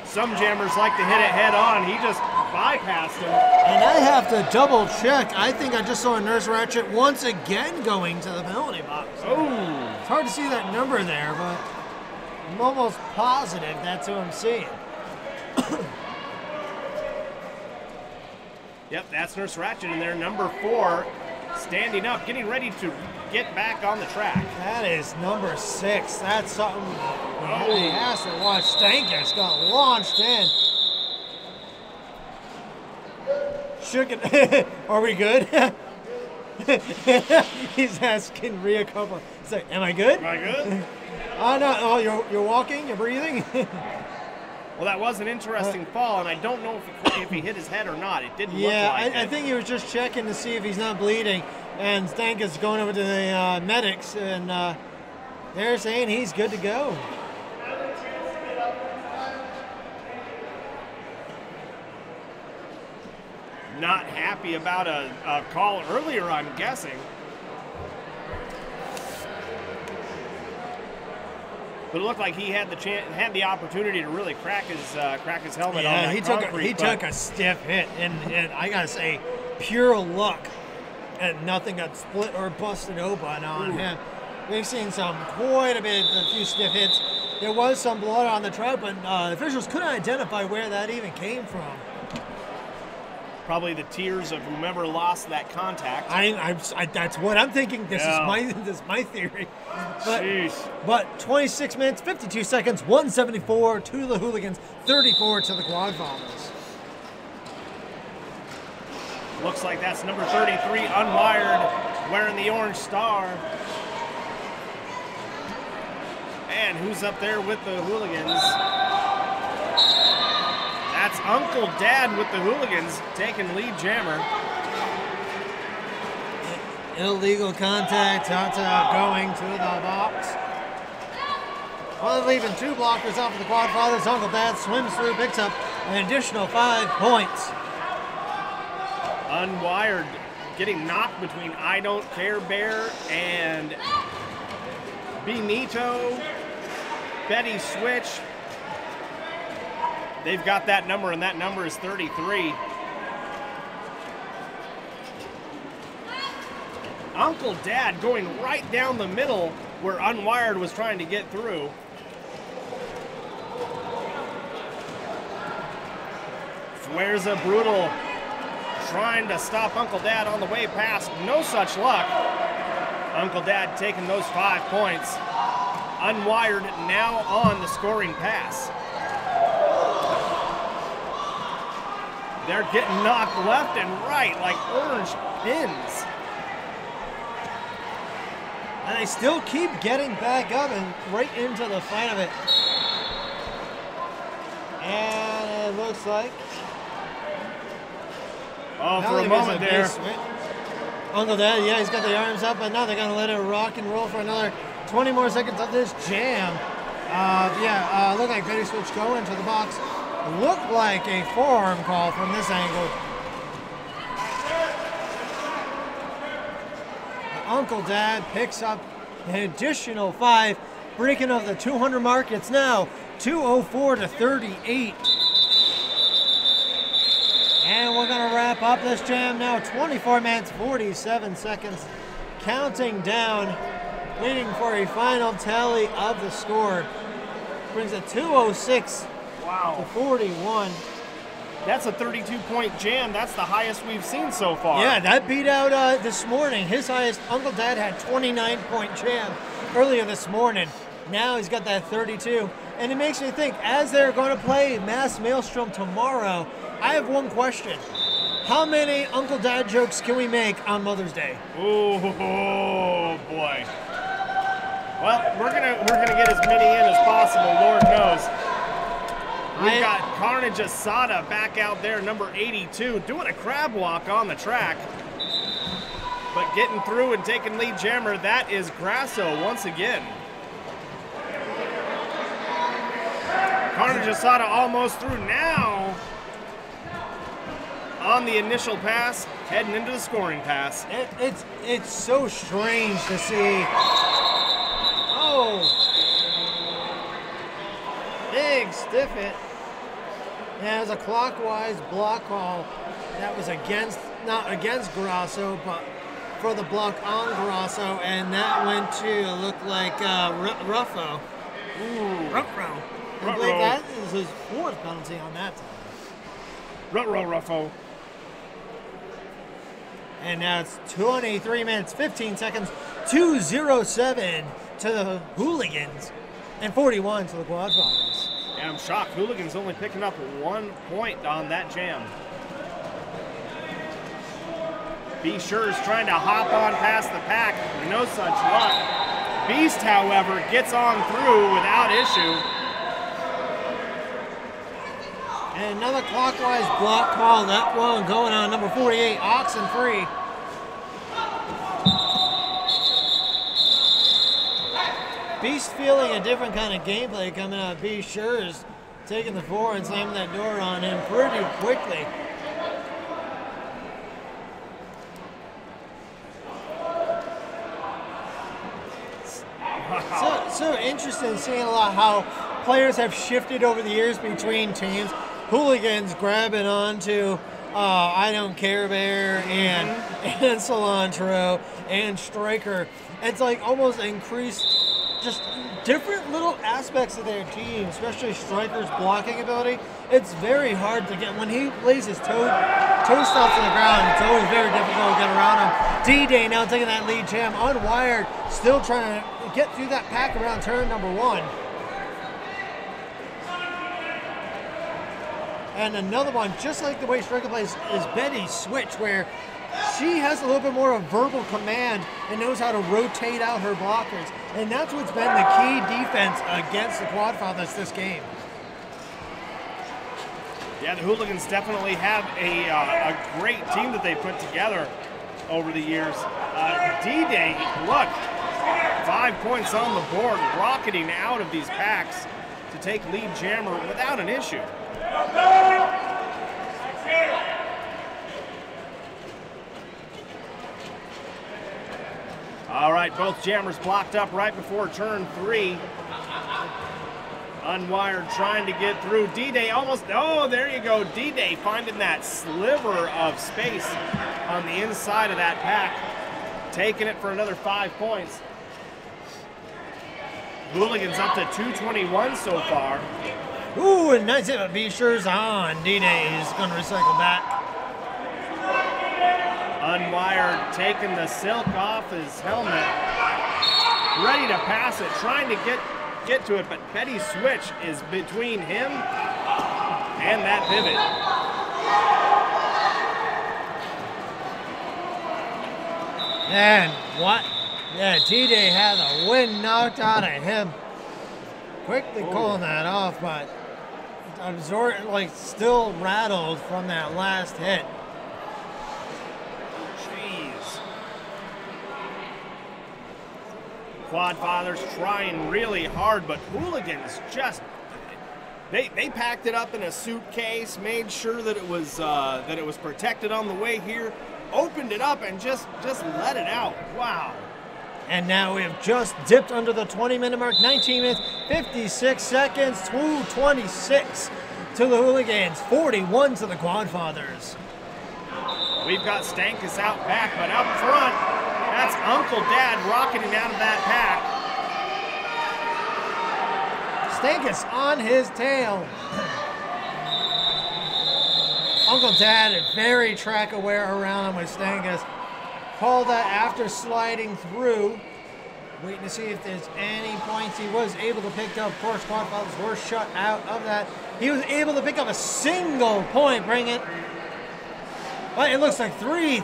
Some jammers like to hit it head on. He just bypassed him. And I have to double check. I think I just saw a Nurse Ratchet once again going to the penalty box. Oh. It's hard to see that number there, but I'm almost positive that's who I'm seeing. Yep, that's Nurse Ratchet in there, number 4, standing up, getting ready to get back on the track. That is number 6. That's something he has to watch. Stankus got launched in. Shook it. Are we good? He's asking Rhea a couple. He's like, am I good? Am I good? Oh, no. Oh, you're walking? You're breathing? Well, that was an interesting fall, and I don't know if he hit his head or not. It didn't look like it. I think he was just checking to see if he's not bleeding. And Stankus going over to the medics, and they're saying he's good to go. Not happy about a call earlier, I'm guessing. But it looked like he had the opportunity to really crack his helmet on that concrete. He took a stiff hit, and I gotta say, pure luck, and nothing got split or busted open on him. We've seen quite a few stiff hits. There was some blood on the track, but the officials couldn't identify where that even came from. Probably the tears of whomever lost that contact. That's what I'm thinking. This is my theory. But 26 minutes, 52 seconds, 174 to the Hooligans, 34 to the Quadfathers. Looks like that's number 33, Unwired, wearing the orange star. And who's up there with the Hooligans? That's Uncle Dad with the Hooligans taking lead jammer. Illegal contact, Tata going to the box. Well, leaving 2 blockers off of the Quadfathers. Uncle Dad swims through, picks up an additional 5 points. Unwired getting knocked between I Don't Care Bear and Benito, Betty Switch. They've got that number, and that number is 33. Uncle Dad going right down the middle where Unwired was trying to get through. Fuerza Brutal trying to stop Uncle Dad on the way past. No such luck. Uncle Dad taking those 5 points. Unwired now on the scoring pass. They're getting knocked left and right like orange pins. And they still keep getting back up and right into the fight of it. And it looks like... Oh, for a moment there. Uncle Dad, yeah, he's got the arms up, but now they're going to let it rock and roll for another 20 more seconds of this jam. Look like Betty Switch go into the box. Looked like a forearm call from this angle. Uncle Dad picks up an additional 5, breaking of the 200 mark. It's now 2:04 to 38. And we're going to wrap up this jam now. 24 minutes, 47 seconds. Counting down, waiting for a final tally of the score. Brings it 2:06 to 41. That's a 32-point jam. That's the highest we've seen so far. Yeah, that beat out this morning. His highest, Uncle Dad had 29-point jam earlier this morning. Now he's got that 32. And it makes me think, as they're going to play Mass Maelstrom tomorrow, I have one question. How many Uncle Dad jokes can we make on Mother's Day? Oh boy. Well, we're gonna get as many in as possible, Lord knows. We've got Carnage Asada back out there, number 82, doing a crab walk on the track. But getting through and taking lead jammer, that is Grasso once again. Carnage Asada almost through now. on the initial pass, heading into the scoring pass. It's so strange to see. Oh, big stiff hit. Yeah, it was a clockwise block call. That was not against Grasso, but for the block on Grasso, and that went to look like Ruffo. Ooh. Ruffo. I believe that is his fourth penalty on that time. Ruffo. And now it's 23 minutes, 15 seconds, 2-0-7 to the Hooligans, and 41 to the Quadfathers. Yeah, I'm shocked. Hooligans only picking up 1 point on that jam. Be Sure is trying to hop on past the pack. No such luck. Beast, however, gets on through without issue. And another clockwise block call. That one going on number 48, Oxenfree. Beast feeling a different kind of gameplay coming out. Be Sure is taking the floor and slamming that door on him pretty quickly. So interesting seeing a lot how players have shifted over the years between teams. Hooligans grabbing onto I Don't Care Bear and Cilantro and Striker. It's like almost increased just different little aspects of their team, especially Striker's blocking ability. It's very hard to get when he lays his toe stops on the ground. It's always very difficult to get around him. D-Day now taking that lead jam, unwired, still trying to get through that pack around turn number 1. And another one, just like the way Striker plays, is Betty's switch, where she has a little bit more of verbal command and knows how to rotate out her blockers. And that's what's been the key defense against the Quadfathers this game. Yeah, the Hooligans definitely have a great team that they put together over the years. D-Day, look, 5 points on the board, rocketing out of these packs to take lead jammer without an issue. All right, both jammers blocked up right before turn 3. Unwired trying to get through. D-Day almost, oh, there you go. D-Day finding that sliver of space on the inside of that pack. Taking it for another 5 points. Hooligans up to 221 so far. Ooh, and nice hit, but Be Sure's on. D-Day is going to recycle back. Unwired taking the silk off his helmet. Ready to pass it, trying to get to it, but Betty's switch is between him and that pivot. And what? Yeah, D-Day had the wind knocked out of him. Quickly pulling that off, but still rattled from that last hit. Jeez. Quadfathers trying really hard, but Hooligans just they packed it up in a suitcase, made sure that it was protected on the way here, opened it up and just let it out. Wow. And now we have just dipped under the 20-minute mark, 19 minutes, 56 seconds, 2:26 to the Hooligans, 41 to the Quadfathers. We've got Stankus out back, but up front, that's Uncle Dad rocketing out of that pack. Stankus on his tail. Uncle Dad is very track aware around him with Stankus. Called that after sliding through. Waiting to see if there's any points he was able to pick up. Of course, Quadfathers were shut out of that. He was able to pick up a single point, bring it. But it looks like three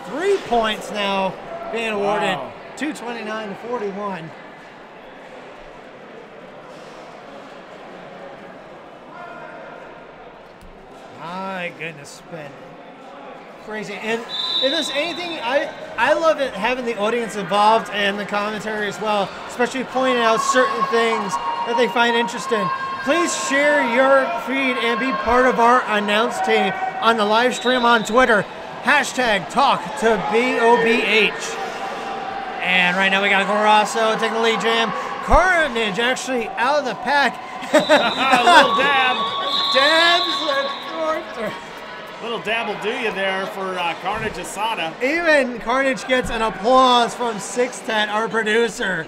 points now being awarded. Wow. 229 to 41. My goodness, spin. Crazy. And if there's anything, I love it having the audience involved and the commentary as well, especially pointing out certain things that they find interesting. Please share your feed and be part of our announce team. on the live stream on Twitter. Hashtag talk to BOBH. And right now we got Grosso taking the lead jam. Carnage actually out of the pack. A little dab. Dabs. Little dab will do you there for Carnage Asada. Even Carnage gets an applause from 610, our producer.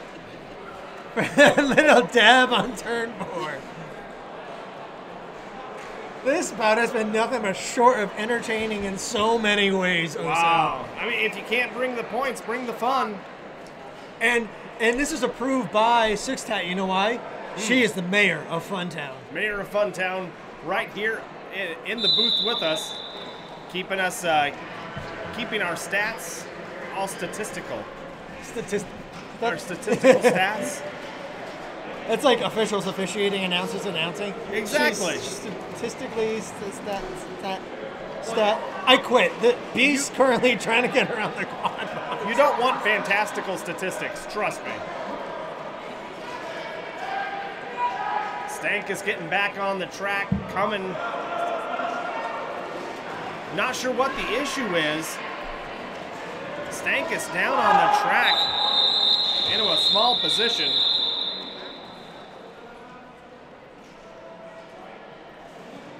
For that little dab on turn 4. This bout has been nothing but short of entertaining in so many ways. Wow. I mean, if you can't bring the points, bring the fun. And this is approved by 610. You know why? She is the mayor of Funtown. Mayor of Funtown, right here in the booth with us, keeping us, keeping our stats all statistical. Our statistical stats. That's like officials officiating, announcers announcing. Exactly. Statistically, stat. I quit. The Beast's currently trying to get around the quad. You don't want fantastical statistics, trust me. Stank is getting back on the track, coming. Not sure what the issue is. Stank is down on the track into a small position.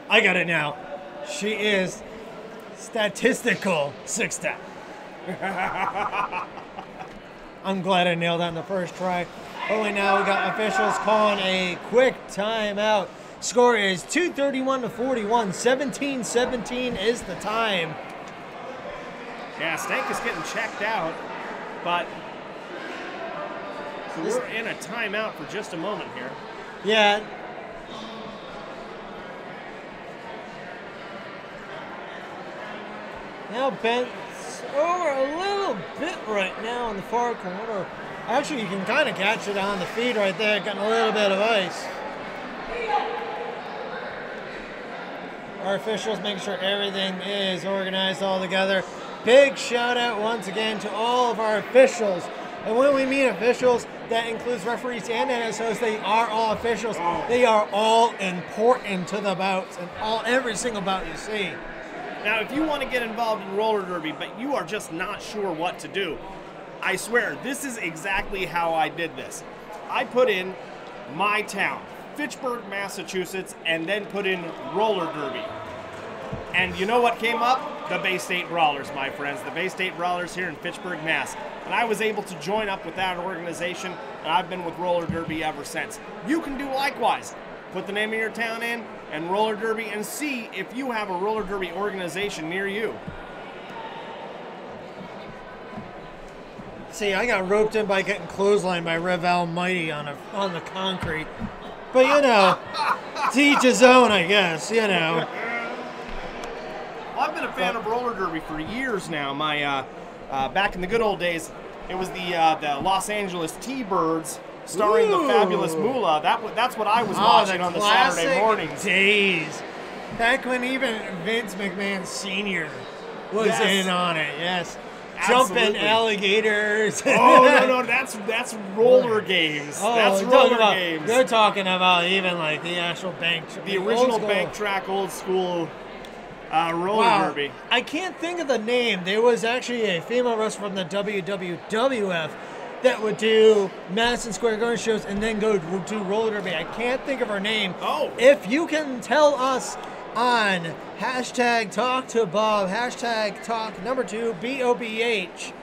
I got it now. She is statistical 6-step. I'm glad I nailed that in the first try. Only now we got officials calling a quick timeout. Score is 231 to 41. 17-17 is the time. Yeah, Stank is getting checked out, but so we're in a timeout for just a moment here. Yeah. Now bent over a little bit right now in the far corner. Actually, you can kind of catch it on the feed right there, getting a little bit of ice. Our officials make sure everything is organized all together. Big shout out once again to all of our officials. And when we mean officials, that includes referees and NSOs. They are all officials. They are all important to the bouts and every single bout you see. Now, if you want to get involved in roller derby, but you are just not sure what to do, I swear, this is exactly how I did this. I put in my town, Fitchburg, Massachusetts, and then put in roller derby. And you know what came up? The Bay State Brawlers, my friends. The Bay State Brawlers here in Fitchburg, Mass. And I was able to join up with that organization, and I've been with roller derby ever since. You can do likewise. Put the name of your town in and roller derby and see if you have a roller derby organization near you. See, I got roped in by getting clotheslined by Rev Almighty on the concrete. But you know, to each his own, I guess, you know. Well, I've been a fan of roller derby for years now. My back in the good old days, it was the Los Angeles T-Birds starring the fabulous Moolah. That's what I was watching on the Saturday mornings. Days. Back when even Vince McMahon Sr. was in on it, yes. Absolutely. Jumping alligators. Oh, no, that's roller games. Oh, that's roller games. They're talking about even like the actual bank. The original bank track, old school roller derby. I can't think of the name. There was actually a female wrestler from the WWF that would do Madison Square Garden shows and then go do roller derby. I can't think of her name. Oh. If you can tell us on hashtag talk to Bob, hashtag talk #2 BOBH,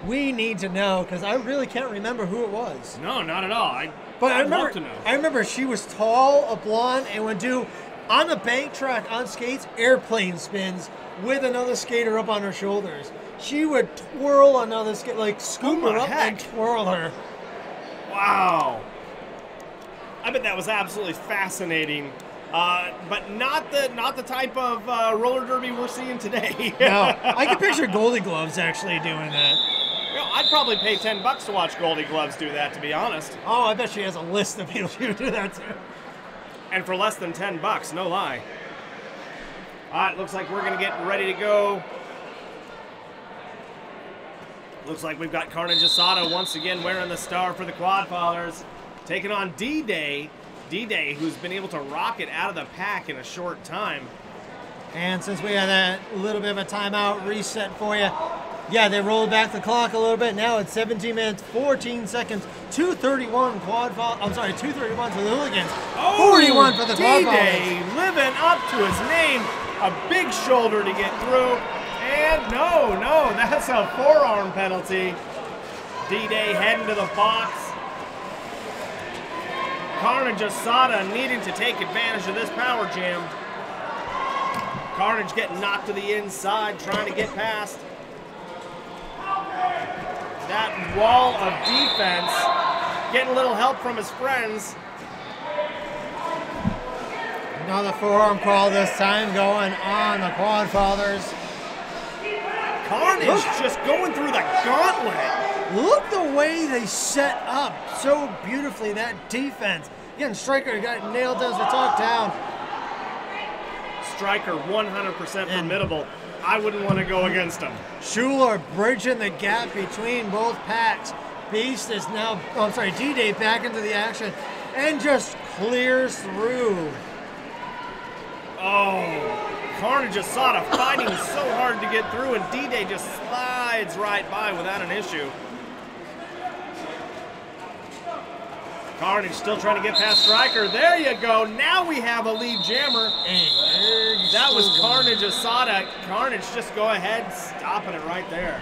we need to know, because I really can't remember who it was. No, not at all. I'd love to know. I remember she was tall, a blonde, and would do on the bank track on skates airplane spins with another skater up on her shoulders. She would twirl another skate, like scoop her up and twirl her. Wow. I bet that was absolutely fascinating. But not the type of roller derby we're seeing today. No, I can picture Goldie Gloves actually doing that. You know, I'd probably pay $10 to watch Goldie Gloves do that, to be honest. Oh, I bet she has a list of people who do that too. And for less than $10, no lie. All right, looks like we're gonna get ready to go. Looks like we've got Carnage Asada once again wearing the star for the Quadfathers, taking on D-Day. D-Day, who's been able to rocket out of the pack in a short time. And since we had that little bit of a timeout reset for you, yeah, they rolled back the clock a little bit. Now it's 17 minutes, 14 seconds, 2:31 2:31 for the Hooligans, 41 for the Quadfathers. D-Day living up to his name. A big shoulder to get through. And no, that's a forearm penalty. D-Day heading to the box. Carnage Asada needing to take advantage of this power jam. Carnage getting knocked to the inside, trying to get past. That wall of defense, getting a little help from his friends. Another forearm call this time going on the Quadfathers. Carnage just going through the gauntlet. Look the way they set up so beautifully, that defense. Again, Striker got nailed as we talked down. Striker 100% formidable. I wouldn't want to go against him. Schuler bridging the gap between both packs. Beast is now, D-Day back into the action and just clears through. Oh, Carnage Asada fighting so hard to get through, and D-Day just slides right by without an issue. Carnage still trying to get past Striker. There you go. Now we have a lead jammer. That was Carnage Asada. Carnage just go ahead, stopping it right there.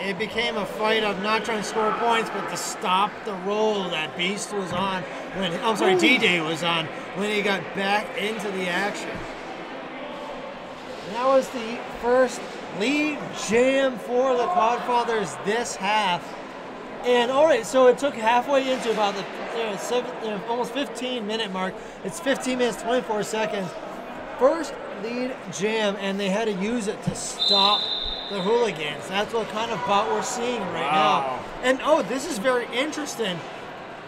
It became a fight of not trying to score points, but to stop the roll that Beast was on when, D-Day was on when he got back into the action. And that was the first lead jam for the Quadfathers this half. And all right, so it took halfway into about the almost 15-minute mark. It's 15 minutes, 24 seconds. First lead jam, and they had to use it to stop the Hooligans. That's what kind of bout we're seeing right now. And this is very interesting.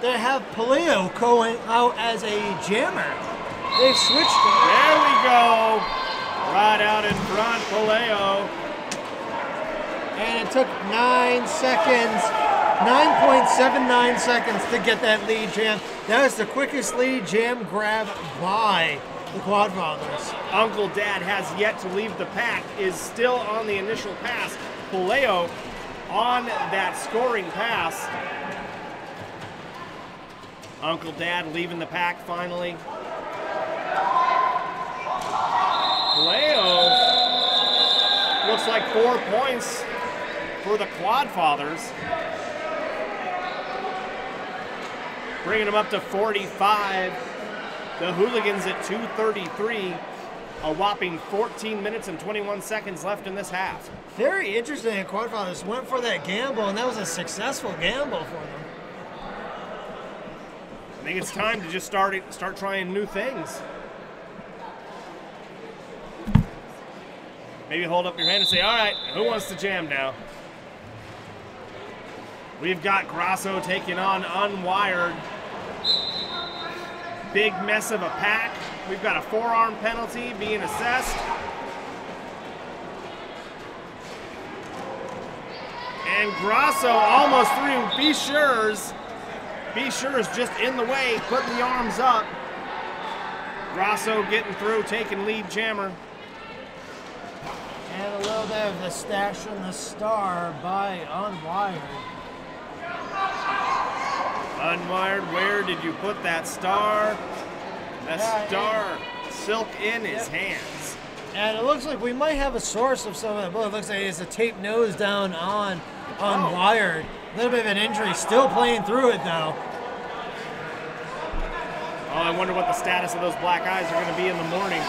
They have Paleo going out as a jammer. They switched it. There we go. Right out in front, Paleo. And it took 9 seconds. 9.79 seconds to get that lead jam. That is the quickest lead jam grab by the Quadfathers. Uncle Dad has yet to leave the pack, is still on the initial pass. Paleo on that scoring pass. Uncle Dad leaving the pack finally. Paleo looks like 4 points for the Quadfathers. Bringing them up to 45. The Hooligans at 2:33. A whopping 14 minutes and 21 seconds left in this half. Very interesting. The Quadfathers went for that gamble, and that was a successful gamble for them. I think it's time to just start trying new things. Maybe hold up your hand and say, all right, who wants to jam now? We've got Grasso taking on Unwired. Big mess of a pack. We've got a forearm penalty being assessed. And Grasso almost threw Be Sure's. Be Sure's just in the way, putting the arms up. Grasso getting through, taking lead jammer. And a little bit of the stash and the star by Unwired. Unwired, where did you put that star? That star silk in his hands. And it looks like we might have a source of some of it. Well, it looks like it's a tape nose down on Unwired. A little bit of an injury, still playing through it though. Oh, I wonder what the status of those black eyes are going to be in the morning.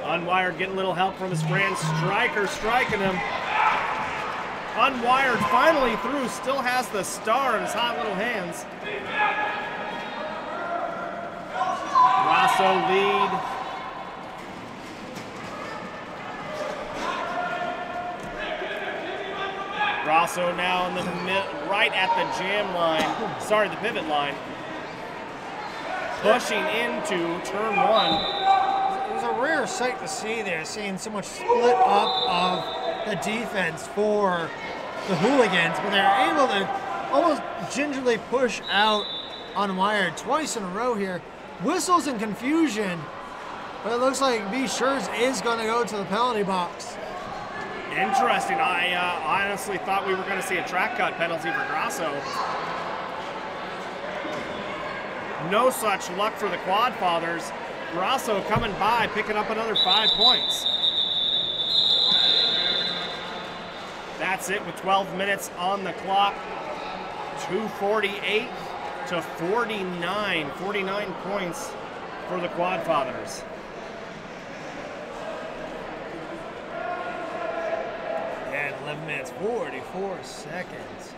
Unwired getting a little help from his friend. Striker striking him. Unwired finally through, still has the star in his hot little hands. Grasso lead. Grasso now in the right at the jam line, sorry, the pivot line. Pushing into turn one. It was a rare sight to see there, seeing so much split up of the defense for the Hooligans, but they're able to almost gingerly push out Unwired twice in a row here. Whistles and confusion But it looks like B. Schurz is going to go to the penalty box. Interesting. I honestly thought we were going to see a track cut penalty for Grasso. No such luck for the Quadfathers. Grasso coming by, picking up another 5 points. That's it with 12 minutes on the clock. 248 to 49. 49 points for the Quadfathers. And 11 minutes, 44 seconds.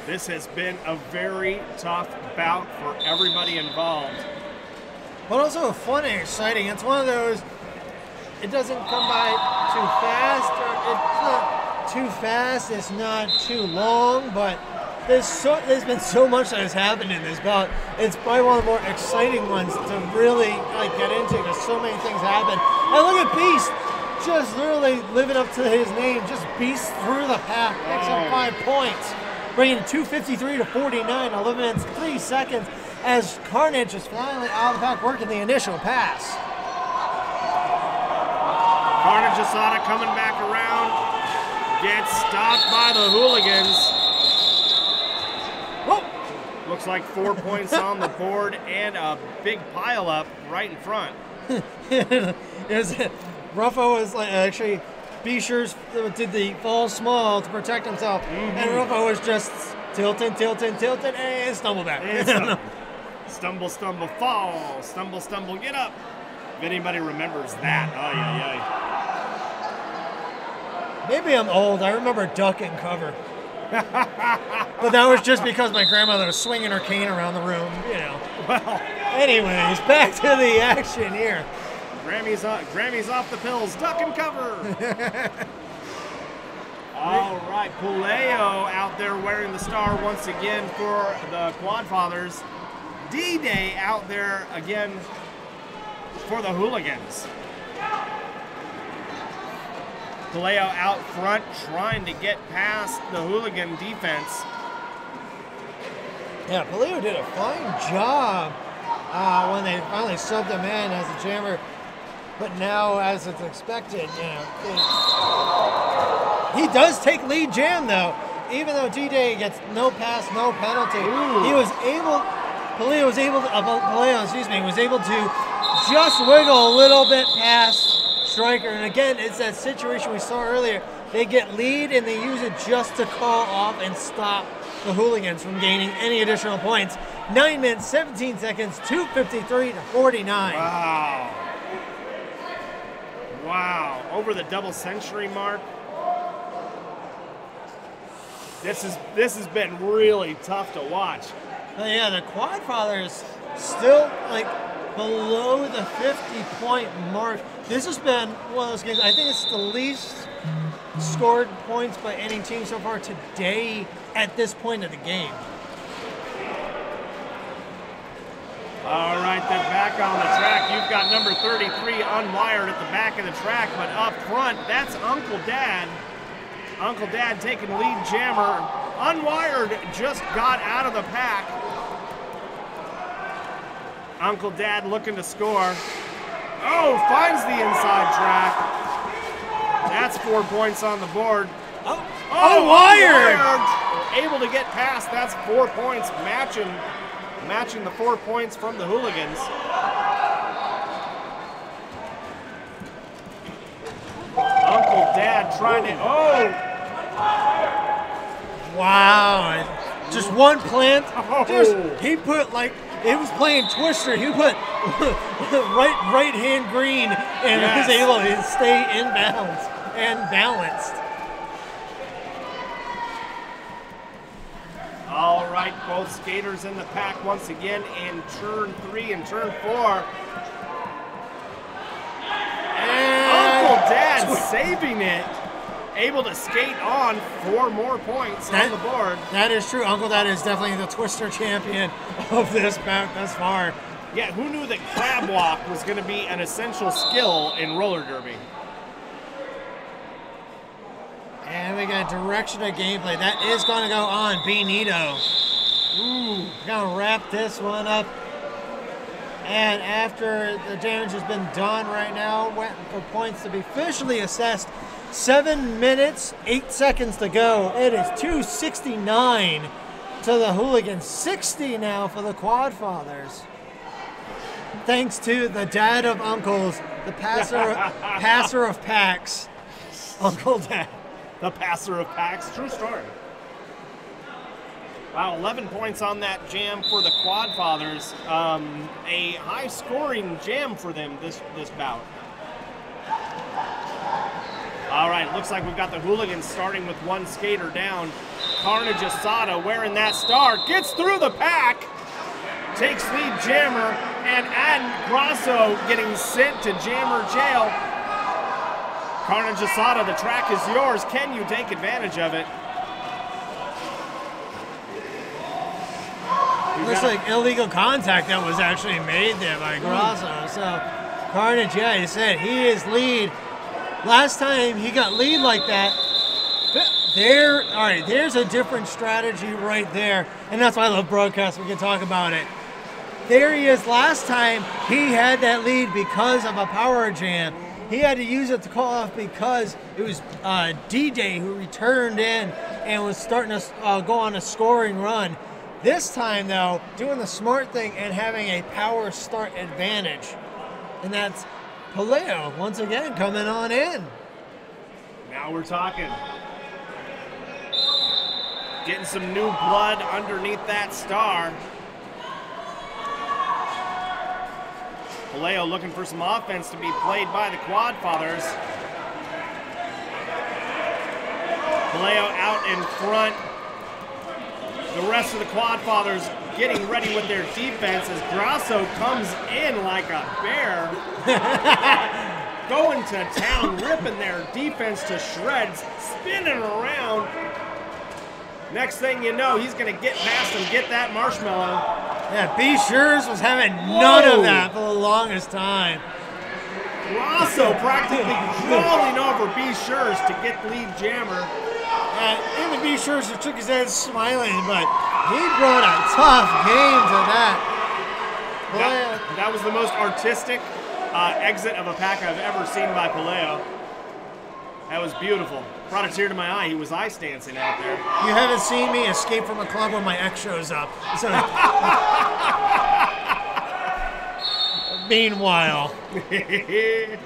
This has been a very tough bout for everybody involved. But also fun and exciting. It's one of those, it doesn't come by too fast, or it's not too fast, it's not too long, but there's been so much that has happened in this bout. It's probably one of the more exciting ones to really get into because so many things happen. And look at Beast, just literally living up to his name, just Beast through the pack, picks up 5 points, bringing 253 to 49, 11 minutes, 3 seconds, as Carnage is finally out of the pack working the initial pass. Carnage Asada coming back around, gets stopped by the Hooligans. Whoa. Looks like 4 points on the board and a big pile up right in front. Ruffo was actually, B. Schurz did the fall small to protect himself, and Ruffo was just tilting, and stumble back. Stumble, stumble, fall. Stumble, stumble, get up. If anybody remembers that. Oh, yeah. Maybe I'm old. I remember duck and cover. But that was just because my grandmother was swinging her cane around the room, Well, anyways, back to the action here. Grammy's off the pills. Duck and cover. All right, Puleo out there wearing the star once again for the Quadfathers. D-Day out there again for the Hooligans. Puleo out front trying to get past the Hooligan defense. Yeah, Puleo did a fine job when they finally subbed him in as a jammer. But now, as it's expected, he does take lead jam though. Even though D-Day gets no pass, no penalty, Puleo was able to just wiggle a little bit past Striker. And again, it's that situation we saw earlier. They get lead and they use it just to call off and stop the Hooligans from gaining any additional points. 9 minutes, 17 seconds, 253 to 49. Wow, over the double century mark. This has been really tough to watch. Yeah, the Quadfathers still below the 50-point mark. This has been one of those games. I think it's the least scored points by any team so far today at this point of the game. All right, then back on the track. You've got number 33 unwired at the back of the track, but up front, that's Uncle Dad. Uncle Dad taking lead jammer. Unwired just got out of the pack. Uncle Dad looking to score. Oh, finds the inside track. That's 4 points on the board. Unwired! Able to get past, that's 4 points, matching the 4 points from the Hooligans. Uncle Dad trying to, Wow, just one plant. He put it was playing Twister. He put right hand green and was able to stay in bounds and balanced. All right, both skaters in the pack once again in turn 3 and turn 4. And Uncle Dad saving it. Able to skate on 4 more points on the board. That is true. Uncle Dad is definitely the Twister champion of this bout thus far. Yeah, who knew that crab walk was going to be an essential skill in roller derby? And we got direction of gameplay. That is going to go on Benito. Ooh, gonna wrap this one up. And after the damage has been done right now, went for points to be officially assessed. 7 minutes, 8 seconds to go. It is 269 to the Hooligans, 60 now for the Quadfathers. Thanks to the dad of uncles, the passer of packs, Uncle Dad. The passer of packs, true story. Wow, 11 points on that jam for the Quadfathers. A high-scoring jam for them this bout. All right, looks like we've got the Hooligans starting with one skater down. Carnage Asada wearing that star, gets through the pack, takes lead jammer, and Grasso getting sent to jammer jail. Carnage Asada, the track is yours. Can you take advantage of it? Looks like illegal contact that was actually made there by Grasso. So Carnage, yeah, he said he is lead. Last time he got lead like that, all right, there's a different strategy right there. And that's why I love broadcast. We can talk about it. There he is. Last time he had that lead because of a power jam. He had to use it to call off because it was D-Day who returned in and was starting to go on a scoring run. This time, though, doing the smart thing and having a power start advantage. And that's Paleo, once again, coming on in. Now we're talking. Getting some new blood underneath that star. Paleo looking for some offense to be played by the Quadfathers. Paleo out in front. The rest of the Quadfathers getting ready with their defense as Grasso comes in like a bear. Going to town, ripping their defense to shreds, spinning around. Next thing you know, he's going to get past and get that marshmallow. Yeah, B. Schurz was having none of that for the longest time. Grasso practically crawling over B. Schurz to get lead jammer. Even B. Schurz shook his head smiling, but he brought a tough game to that. That was the most artistic exit of a pack I've ever seen by Paleo. That was beautiful. Brought a tear to my eye. He was ice dancing out there. You haven't seen me escape from a club when my ex shows up. So, meanwhile, again,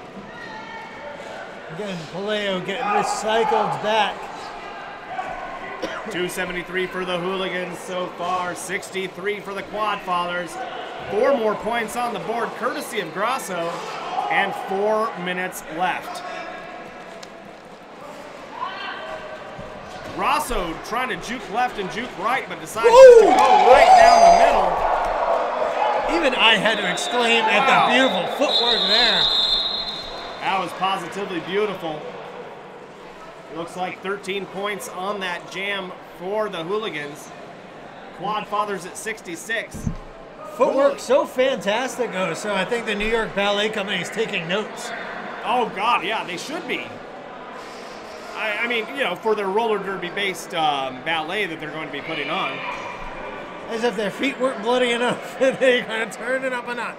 Paleo getting recycled back. 273 for the Hooligans so far, 63 for the Quadfathers. 4 more points on the board, courtesy of Grasso, and 4 minutes left. Grasso trying to juke left and juke right, but decides just to go right down the middle. Even I had to exclaim at the beautiful footwork there. That was positively beautiful. Looks like 13 points on that jam for the Hooligans. Quadfathers at 66. Footwork so fantastic, though, so I think the New York Ballet Company is taking notes. Oh, God, yeah, they should be. I mean, you know, for their roller derby-based ballet that they're going to be putting on. As if their feet weren't bloody enough, they're going to turn it up a notch.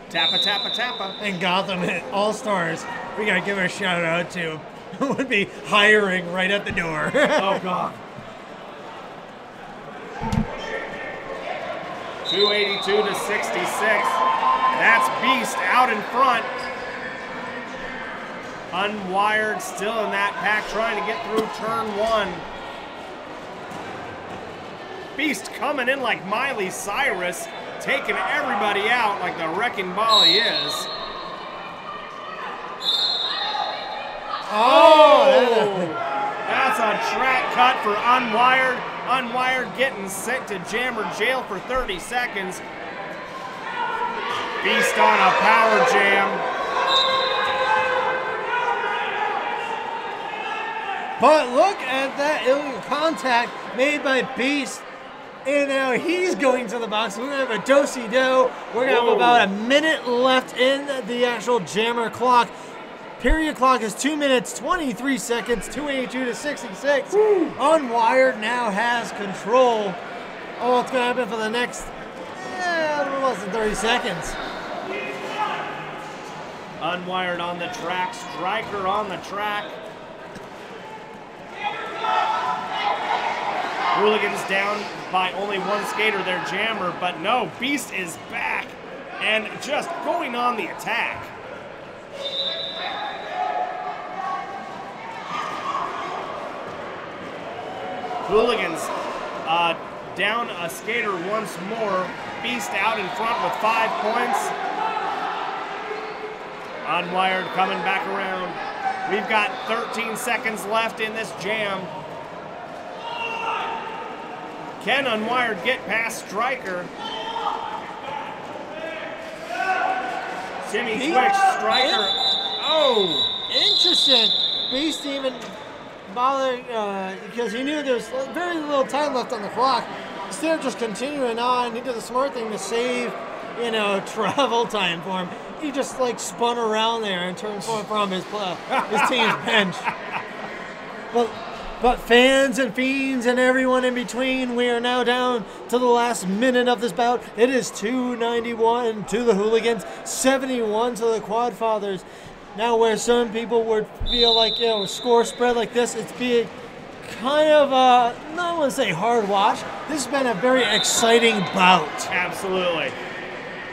Tappa, tappa, tappa. And Gotham All-Stars, we got to give a shout-out to who would be hiring right at the door. Oh, God. 282 to 66. That's Beast out in front. Unwired, still in that pack, trying to get through turn 1. Beast coming in like Miley Cyrus, taking everybody out like the wrecking ball he is. Oh! That's a track cut for Unwired. Unwired getting sent to jammer jail for 30 seconds. Beast on a power jam. But look at that illegal contact made by Beast. And now he's going to the box. We're going to have a do-si-do. We're going to have about a minute left in the actual jammer clock. Period clock is 2 minutes, 23 seconds, 282 to 66. Unwired now has control. Oh, what's going to happen for the next, a little less than 30 seconds. Unwired on the track, Striker on the track. Hooligans down by only one skater, their Jammer, but no, Beast is back and just going on the attack. Hooligans down a skater once more. Beast out in front with 5 points. Unwired coming back around. We've got 13 seconds left in this jam. Can Unwired get past Striker? Timmy Twitch, Striker. Oh! Interesting. Beast even bothered because he knew there was very little time left on the clock. Instead of just continuing on, he did the smart thing to save, travel time for him. He just like spun around there and turned from his team's bench. But fans and fiends and everyone in between, we are now down to the last minute of this bout. It is 291 to the Hooligans, 71 to the Quadfathers. Now where some people would feel like, a score spread like this, it's being kind of not want to say hard watch. This has been a very exciting bout. Absolutely.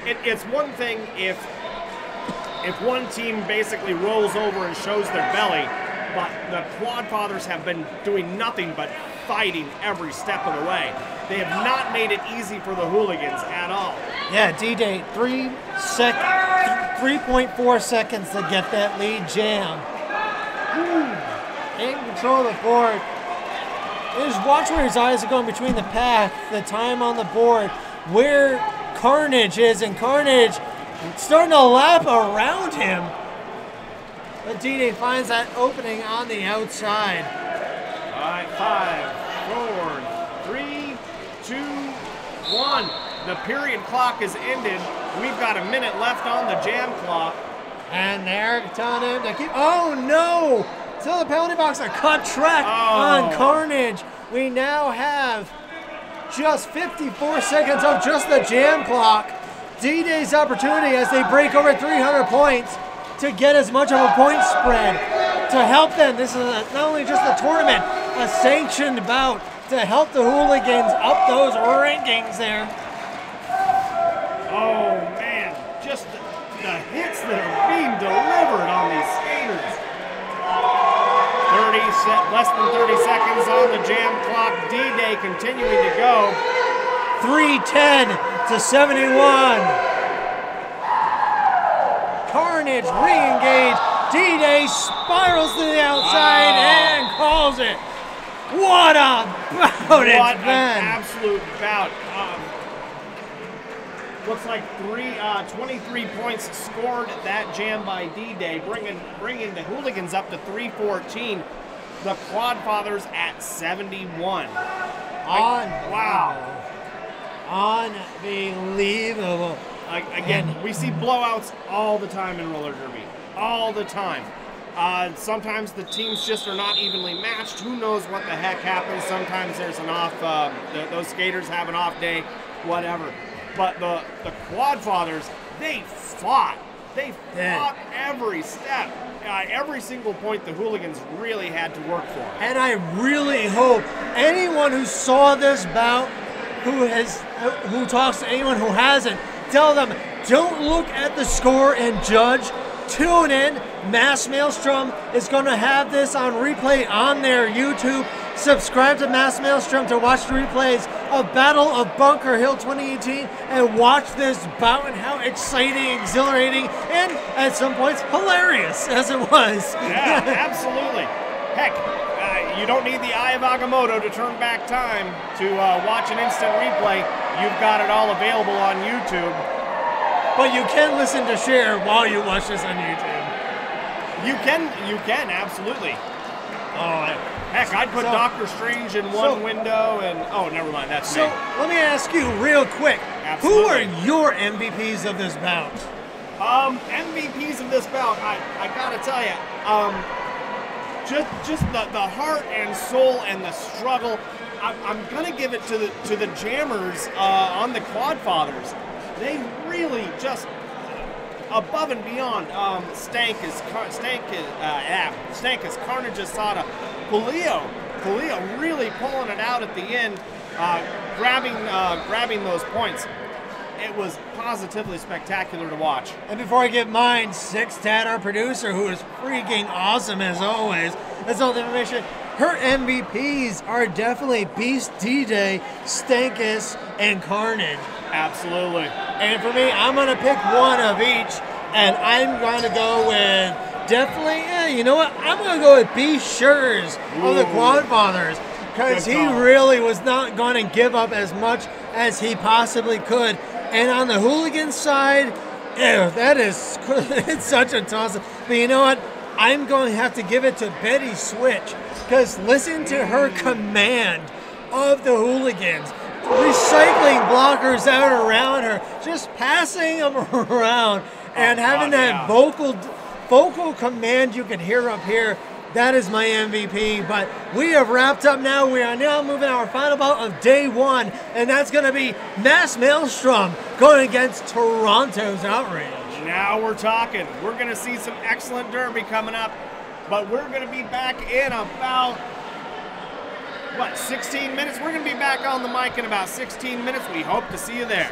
It's one thing if one team basically rolls over and shows their belly, but the Quadfathers have been doing nothing but fighting every step of the way. They have not made it easy for the Hooligans at all. Yeah, D-Day, 3.4 seconds to get that lead jam. In control of the board. Just watch where his eyes are going between the path, the time on the board, where Carnage is, and Carnage starting to lap around him. But D-Day finds that opening on the outside. All right, 5, 4, 3, 2, 1. The period clock is ended. We've got a minute left on the jam clock. And they're telling him to keep. Oh no! Still the penalty box, a cut track on Carnage. We now have just 54 seconds of just the jam clock. D-Day's opportunity as they break over 300 points to get as much of a point spread to help them. This is not only just a tournament, a sanctioned bout to help the Hooligans up those rankings there. Oh man, just the hits that are being delivered on these skaters. Less than 30 seconds on the jam clock. D-Day continuing to go. 3:10 to 71. Carnage re-engaged. D-Day spirals to the outside and calls it. What a bout what it's an been. Absolute bout. Looks like 23 points scored that jam by D-Day, bringing the Hooligans up to 314. The Quadfathers at 71. Wow. Unbelievable. Again, we see blowouts all the time in roller derby. All the time. Sometimes the teams just are not evenly matched. Who knows what the heck happens? Sometimes there's an off, those skaters have an off day, whatever. But the Quadfathers, they fought. They fought every step. Every single point the Hooligans really had to work for. And I really hope anyone who saw this bout, who talks to anyone who hasn't, tell them, don't look at the score and judge. Tune in. Mass Maelstrom is going to have this on replay on their YouTube. Subscribe to Mass Maelstrom to watch the replays of Battle of Bunker Hill 2018 and watch this bout and how exciting, exhilarating, and at some points hilarious as it was. Yeah, absolutely. Heck, you don't need the Eye of Agamotto to turn back time to watch an instant replay. You've got it all available on YouTube. But you can listen to Cher while you watch this on YouTube. You can, absolutely. Oh, heck, I'd put Doctor Strange in one window and, oh, never mind, that's me. So, let me ask you real quick. Absolutely. Who are your MVPs of this bout? MVPs of this bout, I gotta tell you, just the heart and soul and the struggle. I'm gonna give it to the jammers on the Quadfathers. They really just above and beyond. Stank is Carnage Asada. Polio really pulling it out at the end, grabbing those points. It was positively spectacular to watch. And before I get mine, Tad, our producer, who is freaking awesome as always, that's all the information. Her MVPs are definitely Beast D-Day, Stankus, and Carnage. Absolutely. And for me, I'm going to pick one of each, and I'm going to go with definitely, you know what? I'm going to go with B. Schurz of the Quadfathers, because he really was not going to give up as much as he possibly could. And on the Hooligans side, that is, it's such a toss-up. But you know what? I'm going to have to give it to Betty Switch, because listen to her command of the Hooligans. Recycling blockers out around her, just passing them around, and having that vocal command you can hear up here. That is my MVP. But we have wrapped up now. We are now moving our final bout of day one, and that's going to be Mass Maelstrom going against Toronto's Outrage. Now we're talking. We're going to see some excellent derby coming up, but we're going to be back in about, 16 minutes? We're going to be back on the mic in about 16 minutes. We hope to see you there.